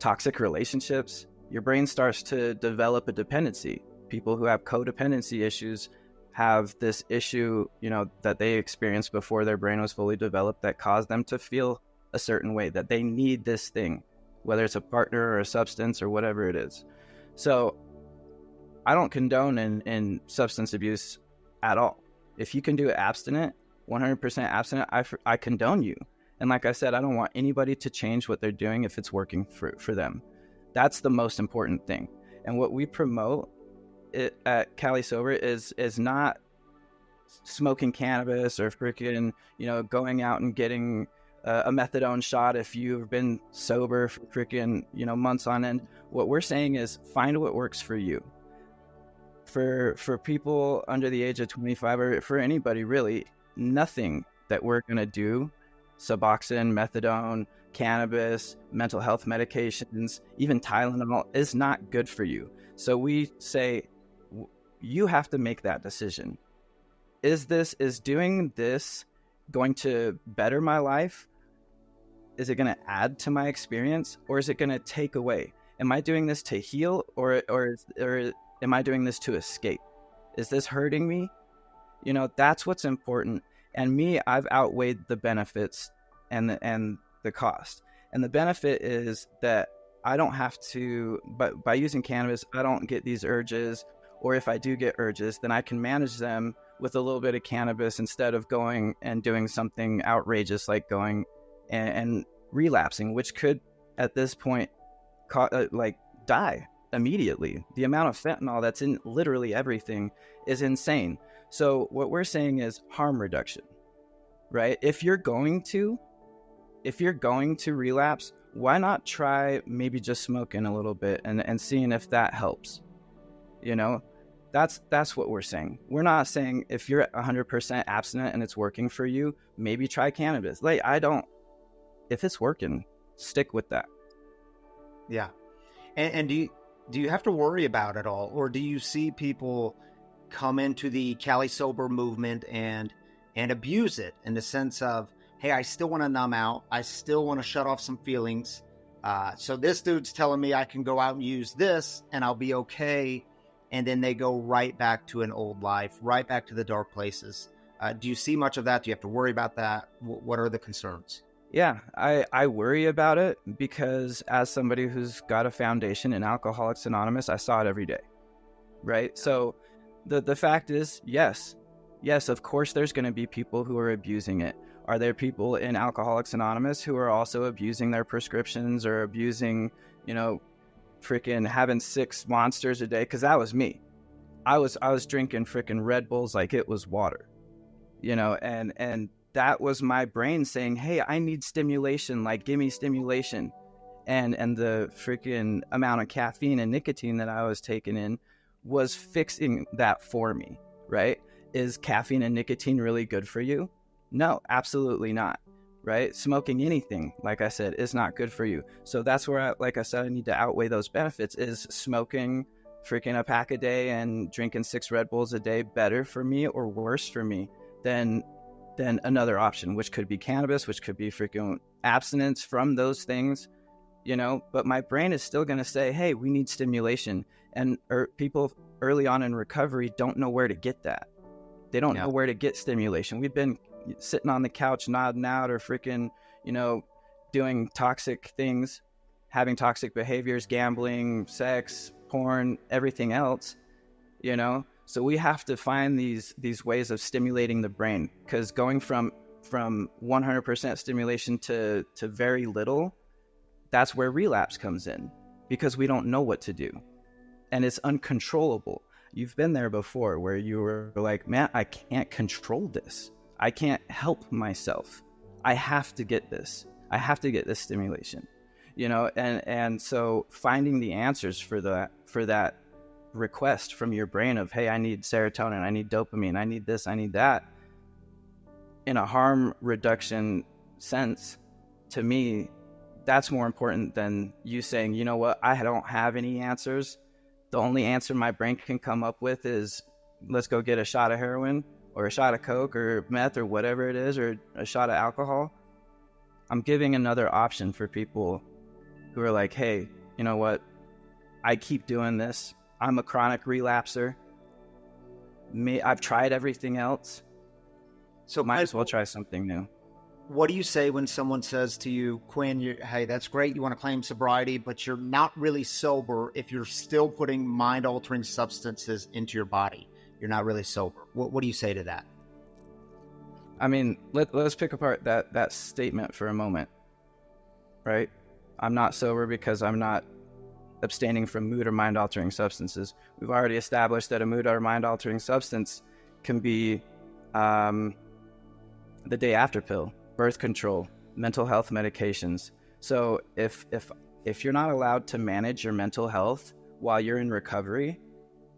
toxic relationships, your brain starts to develop a dependency. People who have codependency issues have this issue, that they experienced before their brain was fully developed that caused them to feel a certain way, that they need this thing, whether it's a partner or a substance or whatever it is. So I don't condone in substance abuse at all. If you can do it abstinent, 100% abstinent, I condone you. And like I said, I don't want anybody to change what they're doing if it's working for them. That's the most important thing. And what we promote at Cali Sober is not smoking cannabis or freaking, going out and getting a methadone shot if you've been sober for freaking, months on end. What we're saying is find what works for you. For people under the age of 25, or for anybody really, nothing that we're going to do, Suboxone, methadone, cannabis, mental health medications, even Tylenol, is not good for you. So we say you have to make that decision. Is doing this going to better my life? Is it going to add to my experience, or is it going to take away? Am I doing this to heal, or am I doing this to escape? Is this hurting me? That's what's important. And me, I've outweighed the benefits and the cost. And the benefit is that I don't have to, but by using cannabis, I don't get these urges. Or if I do get urges, then I can manage them with a little bit of cannabis instead of going and doing something outrageous like going and relapsing, which could at this point die immediately. The amount of fentanyl that's in literally everything is insane. So what we're saying is harm reduction, right? If you're going to relapse, why not try maybe just smoking a little bit and seeing if that helps? That's what we're saying. We're not saying if you're 100% abstinent and it's working for you, maybe try cannabis. If it's working, stick with that. Yeah. And do you have to worry about it all? Or do you see people come into the Cali Sober movement and abuse it in the sense of, hey, I still want to numb out. I still want to shut off some feelings. So this dude's telling me I can go out and use this and I'll be okay. And then they go right back to an old life, right back to the dark places. Do you see much of that? Do you have to worry about that? What are the concerns? Yeah, I worry about it because as somebody who's got a foundation in Alcoholics Anonymous, I saw it every day, right? So the fact is, yes, of course there's going to be people who are abusing it. Are there people in Alcoholics Anonymous who are also abusing their prescriptions or abusing, freaking having 6 monsters a day? Because that was me. I was drinking freaking Red Bulls like it was water, and that was my brain saying, hey, I need stimulation, like give me stimulation. And the freaking amount of caffeine and nicotine that I was taking in was fixing that for me, right? Is caffeine and nicotine really good for you? No, absolutely not, right? Smoking anything, like I said, is not good for you. So that's where, like I said, I need to outweigh those benefits. Is smoking freaking a pack a day and drinking 6 Red Bulls a day better for me or worse for me than another option, which could be cannabis, which could be freaking abstinence from those things, but my brain is still going to say, hey, we need stimulation. And people early on in recovery don't know where to get that. They don't know where to get stimulation. We've been sitting on the couch nodding out or freaking, doing toxic things, having toxic behaviors, gambling, sex, porn, everything else, So we have to find these ways of stimulating the brain, because going from 100% stimulation to very little, that's where relapse comes in, because we don't know what to do. And it's uncontrollable. You've been there before where you were like, man, I can't control this. I can't help myself. I have to get this. I have to get this stimulation, and so finding the answers for that request from your brain of, hey, I need serotonin, I need dopamine, I need this, I need that, in a harm reduction sense, to me, that's more important than you saying, you know what, I don't have any answers. The only answer my brain can come up with is, let's go get a shot of heroin or a shot of coke or meth or whatever it is, or a shot of alcohol. I'm giving another option for people who are like, hey, you know what? I keep doing this. I'm a chronic relapser. I've tried everything else. So might as well try something new. What do you say when someone says to you, Quinn, hey, that's great, you want to claim sobriety, but you're not really sober if you're still putting mind-altering substances into your body? You're not really sober. What do you say to that? I mean, let's pick apart that statement for a moment, right? I'm not sober because I'm not abstaining from mood or mind-altering substances. We've already established that a mood or mind-altering substance can be the day after pill, birth control, mental health medications. So if you're not allowed to manage your mental health while you're in recovery,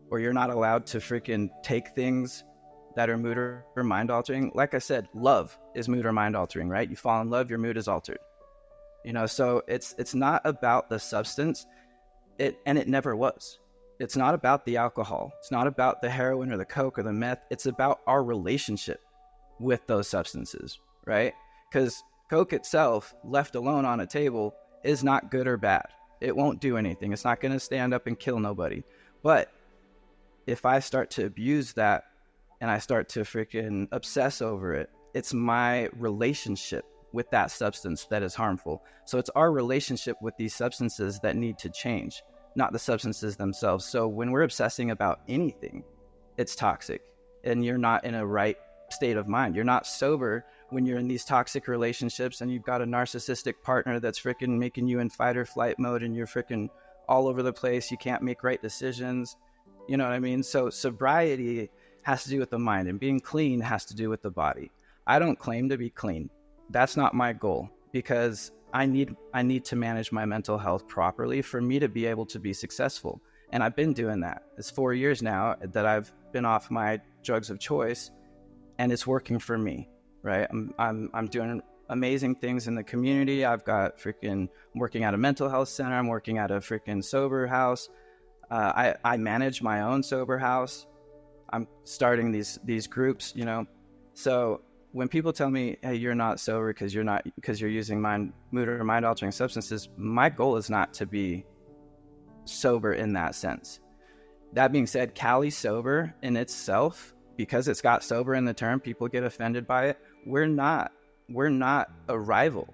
or you're not allowed to freaking take things that are mood or mind altering, like I said, love is mood or mind altering, right? You fall in love, your mood is altered. So it's not about the substance, and it never was. It's not about the alcohol. It's not about the heroin or the coke or the meth. It's about our relationship with those substances, right? Because coke itself, left alone on a table, is not good or bad. It won't do anything. It's not going to stand up and kill nobody. But if I start to abuse that and I start to freaking obsess over it, it's my relationship with that substance that is harmful. So it's our relationship with these substances that need to change, not the substances themselves. So when we're obsessing about anything, it's toxic, and you're not in a right state of mind. You're not sober when you're in these toxic relationships and you've got a narcissistic partner that's freaking making you in fight or flight mode, and you're freaking all over the place. You can't make right decisions. You know what I mean? So sobriety has to do with the mind, and being clean has to do with the body. I don't claim to be clean. That's not my goal, because I need to manage my mental health properly for me to be able to be successful. And I've been doing that. It's 4 years now that I've been off my drugs of choice, and it's working for me, right? I'm doing amazing things in the community. I'm working at a mental health center. I'm working at a freaking sober house. I manage my own sober house. I'm starting these groups, So when people tell me, hey, you're not sober because you're using mood or mind altering substances, my goal is not to be sober in that sense. That being said, Cali sober in itself, because it's got sober in the term, people get offended by it. We're not a rival.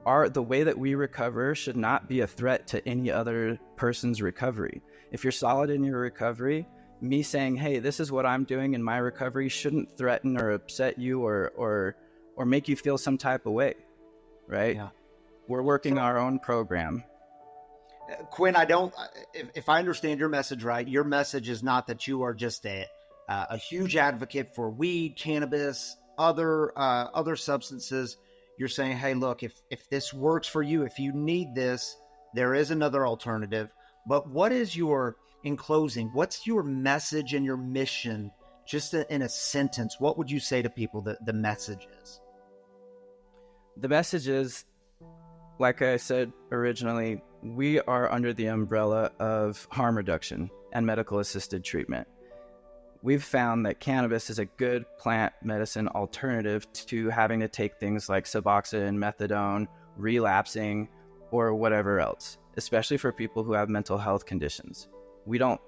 The way that we recover should not be a threat to any other person's recovery. If you're solid in your recovery, me saying, hey, this is what I'm doing in my recovery shouldn't threaten or upset you or make you feel some type of way, right? Yeah. We're working our own program. Quinn, if I understand your message right, your message is not that you are just a huge advocate for weed, cannabis, other substances. You're saying, hey, look, if this works for you, if you need this, there is another alternative. But in closing, what's your message and your mission? Just in a sentence, what would you say to people that the message is? The message is, like I said originally, we are under the umbrella of harm reduction and medical assisted treatment. We've found that cannabis is a good plant medicine alternative to having to take things like Suboxone, methadone, relapsing, or whatever else, especially for people who have mental health conditions. We don't,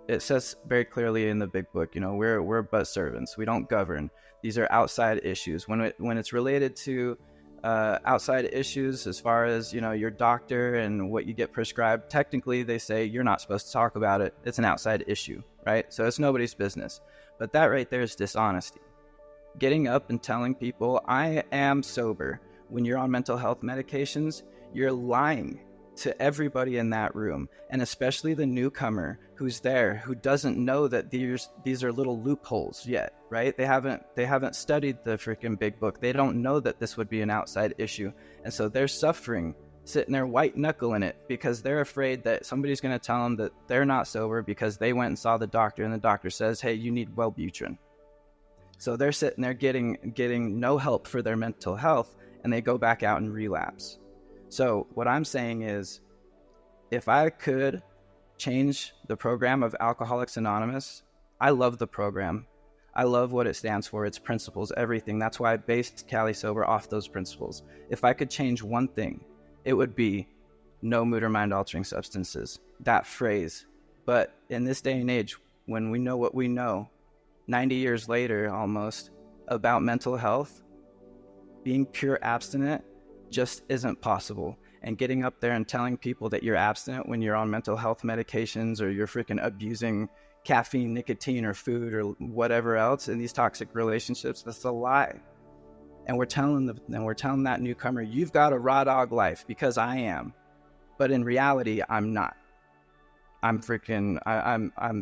it says very clearly in the big book, we're but servants. We don't govern. These are outside issues. When it's related to outside issues, as far as, your doctor and what you get prescribed, technically they say you're not supposed to talk about it. It's an outside issue, right? So it's nobody's business. But that right there is dishonesty. Getting up and telling people I am sober when you're on mental health medications, you're lying to everybody in that room, and especially the newcomer who's there, who doesn't know that these are little loopholes yet, right? They haven't studied the freaking big book. They don't know that this would be an outside issue, and so they're suffering, sitting there white knuckling it, because they're afraid that somebody's going to tell them that they're not sober because they went and saw the doctor, and the doctor says, hey, you need Wellbutrin. So they're sitting there getting no help for their mental health, and they go back out and relapse. So what I'm saying is, if I could change the program of Alcoholics Anonymous, I love the program. I love what it stands for, its principles, everything. That's why I based Cali Sober off those principles. If I could change one thing, it would be no mood or mind altering substances, that phrase. But in this day and age, when we know what we know, 90 years later almost, about mental health, being pure abstinent just isn't possible. And getting up there and telling people that you're abstinent when you're on mental health medications or you're freaking abusing caffeine, nicotine, or food or whatever else in these toxic relationships, that's a lie. And we're telling that newcomer, you've got a raw dog life, because I am. But in reality, I'm not. I'm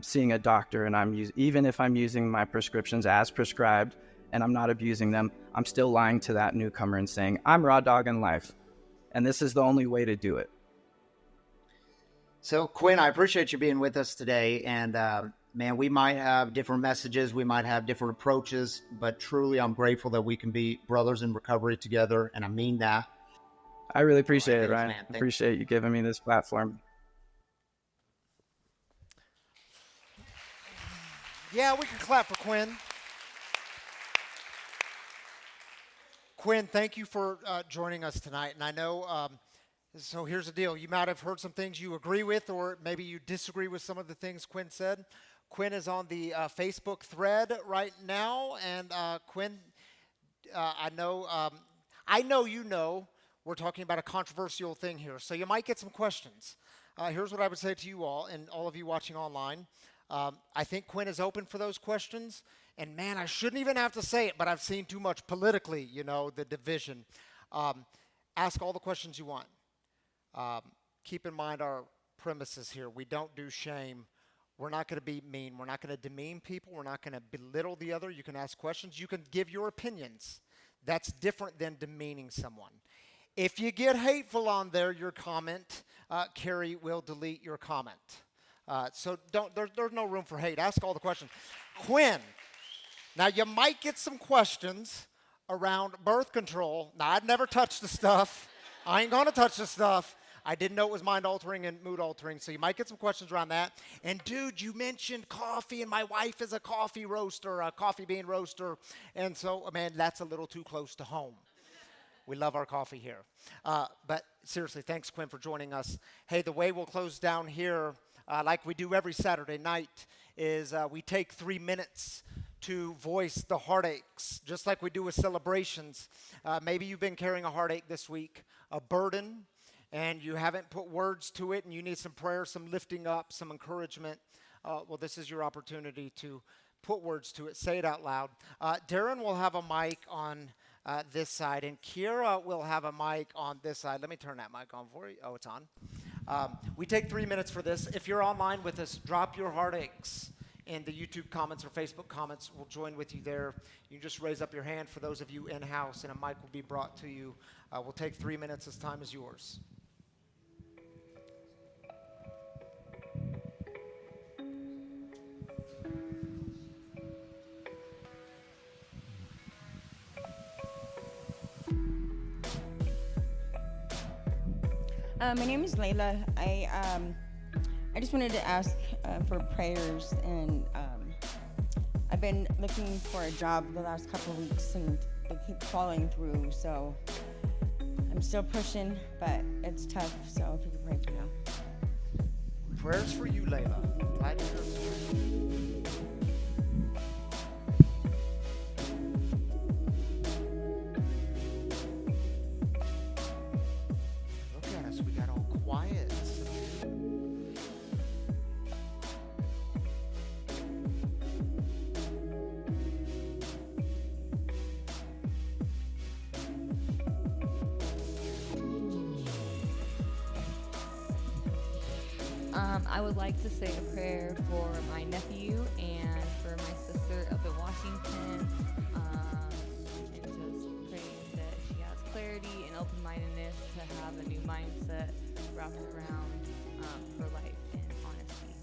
seeing a doctor, and even if I'm using my prescriptions as prescribed and I'm not abusing them, I'm still lying to that newcomer and saying, I'm raw dog in life. And this is the only way to do it. So, Quinn, I appreciate you being with us today. And, man, we might have different messages. We might have different approaches. But truly, I'm grateful that we can be brothers in recovery together. And I mean that. I really appreciate it, Ryan. I appreciate you giving me this platform. Yeah, we can clap for Quinn. Quinn, thank you for joining us tonight. And I know, so here's the deal. You might have heard some things you agree with, or maybe you disagree with some of the things Quinn said. Quinn is on the Facebook thread right now. And Quinn, I know you know we're talking about a controversial thing here. So you might get some questions. Here's what I would say to you all and all of you watching online. I think Quinn is open for those questions. And man, I shouldn't even have to say it, but I've seen too much politically, the division. Ask all the questions you want. Keep in mind our premises here. We don't do shame. We're not going to be mean. We're not going to demean people. We're not going to belittle the other. You can ask questions. You can give your opinions. That's different than demeaning someone. If you get hateful on there, your comment, Carrie will delete your comment. So there's no room for hate. Ask all the questions. Quinn, now you might get some questions around birth control. Now, I'd never touched the stuff. I ain't going to touch the stuff. I didn't know it was mind-altering and mood-altering, so you might get some questions around that. And, dude, you mentioned coffee, and my wife is a coffee roaster, a coffee bean roaster. And so, man, that's a little too close to home. We love our coffee here. But seriously, thanks, Quinn, for joining us. Hey, the way we'll close down here, like we do every Saturday night, is we take 3 minutes to voice the heartaches, just like we do with celebrations. Maybe you've been carrying a heartache this week, a burden, and you haven't put words to it, and you need some prayer, some lifting up, some encouragement. Well, this is your opportunity to put words to it. Say it out loud. Darren will have a mic on this side, and Kiera will have a mic on this side. Let me turn that mic on for you. Oh, it's on. We take 3 minutes for this. If you're online with us, drop your heartaches in the YouTube comments or Facebook comments. We'll join with you there. You can just raise up your hand for those of you in-house, and a mic will be brought to you. We'll take 3 minutes. This time is yours. My name is Layla. I just wanted to ask for prayers, and I've been looking for a job the last couple of weeks, and they keep falling through. So I'm still pushing, but it's tough. So if you could pray for me. Prayers for you, Layla. Glad to hear it. We got all quiet. I would like to say a prayer for my nephew and for my sister up in Washington, and just praying that she has clarity and open-mindedness to have a new mindset wrapped around her life and honesty.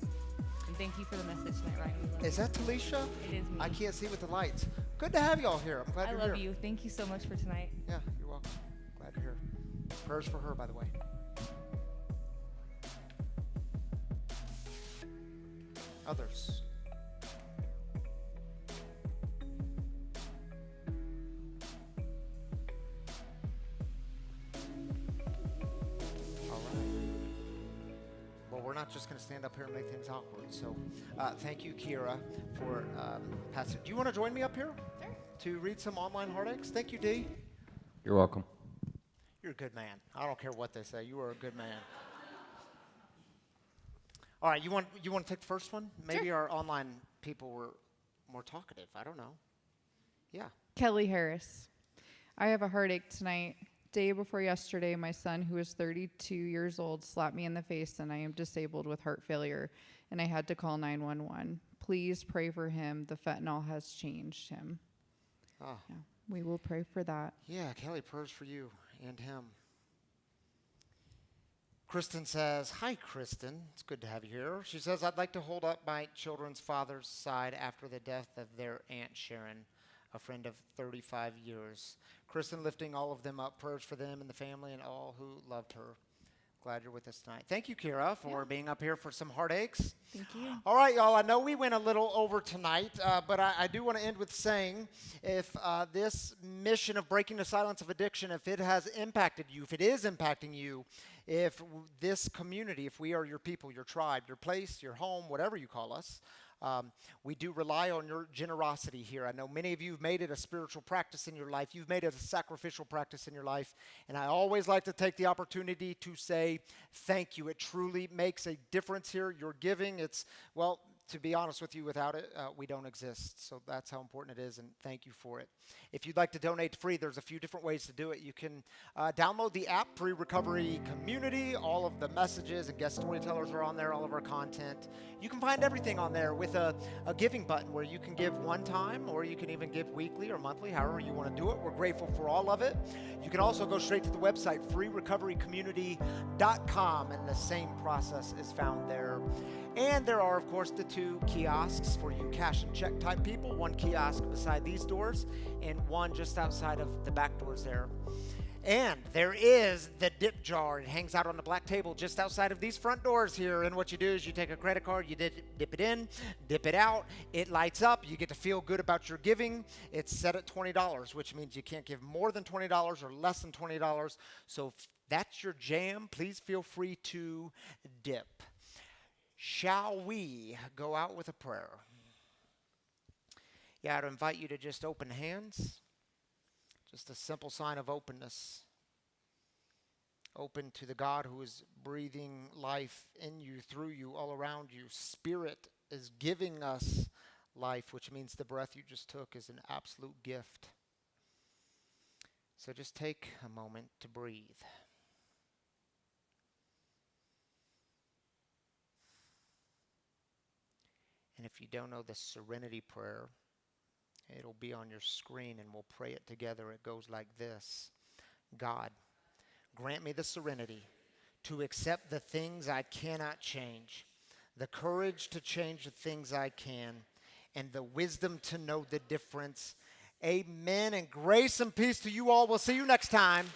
And thank you for the message tonight, Ryan. Is that Talisha? It is me. I can't see with the lights. Good to have you all here. I'm glad you're here. I love you. Thank you so much for tonight. Yeah, you're welcome. Glad you're here. Prayers for her, by the way. Others. not just going to stand up here and make things awkward. So thank you, Kira, for passing. Do you want to join me up here? Sure. To read some online heartaches? Thank you, Dee. You're welcome. You're a good man. I don't care what they say. You are a good man. All right, you want to take the first one? Maybe our online people were more talkative. I don't know. Yeah. Kelly Harris. I have a heartache tonight. Day before yesterday, my son, who is 32 years old, slapped me in the face, and I am disabled with heart failure, and I had to call 911. Please pray for him. The fentanyl has changed him. Oh. Yeah, we will pray for that. Yeah, Kelly, prayers for you and him. Kristen says, hi, Kristen. It's good to have you here. She says, I'd like to hold up my children's father's side after the death of their Aunt Sharon, a friend of 35 years. Kristen lifting all of them up, prayers for them and the family and all who loved her. Glad you're with us tonight. Thank you, Kira, for being up here for some heartaches. Thank you. All right, y'all, I know we went a little over tonight, but I do want to end with saying if this mission of breaking the silence of addiction, if it has impacted you, if it is impacting you, if this community, if we are your people, your tribe, your place, your home, whatever you call us, we do rely on your generosity here. I know many of you have made it a spiritual practice in your life. You've made it a sacrificial practice in your life. And I always like to take the opportunity to say thank you. It truly makes a difference here. Your giving, it's, well, to be honest with you, without it, we don't exist. So that's how important it is, and thank you for it. If you'd like to donate free, there's a few different ways to do it. You can download the app, Pre-Recovery Community. All of the messages and guest storytellers are on there, all of our content. You can find everything on there with a giving button where you can give one time, or you can even give weekly or monthly, however you want to do it. We're grateful for all of it. You can also go straight to the website, freerecoverycommunity.com, and the same process is found there. And there are, of course, the 2 kiosks for you cash and check type people. 1 kiosk beside these doors and 1 just outside of the back doors there. And there is the dip jar. It hangs out on the black table just outside of these front doors here. And what you do is you take a credit card, you dip it in, dip it out. It lights up. You get to feel good about your giving. It's set at $20, which means you can't give more than $20 or less than $20. So if that's your jam, please feel free to dip. Shall we go out with a prayer? Yeah, I'd invite you to just open hands. Just a simple sign of openness. Open to the God who is breathing life in you, through you, all around you. Spirit is giving us life, which means the breath you just took is an absolute gift. So just take a moment to breathe. And if you don't know the Serenity Prayer, it'll be on your screen and we'll pray it together. It goes like this. God, grant me the serenity to accept the things I cannot change, the courage to change the things I can, and the wisdom to know the difference. Amen. And grace and peace to you all. We'll see you next time.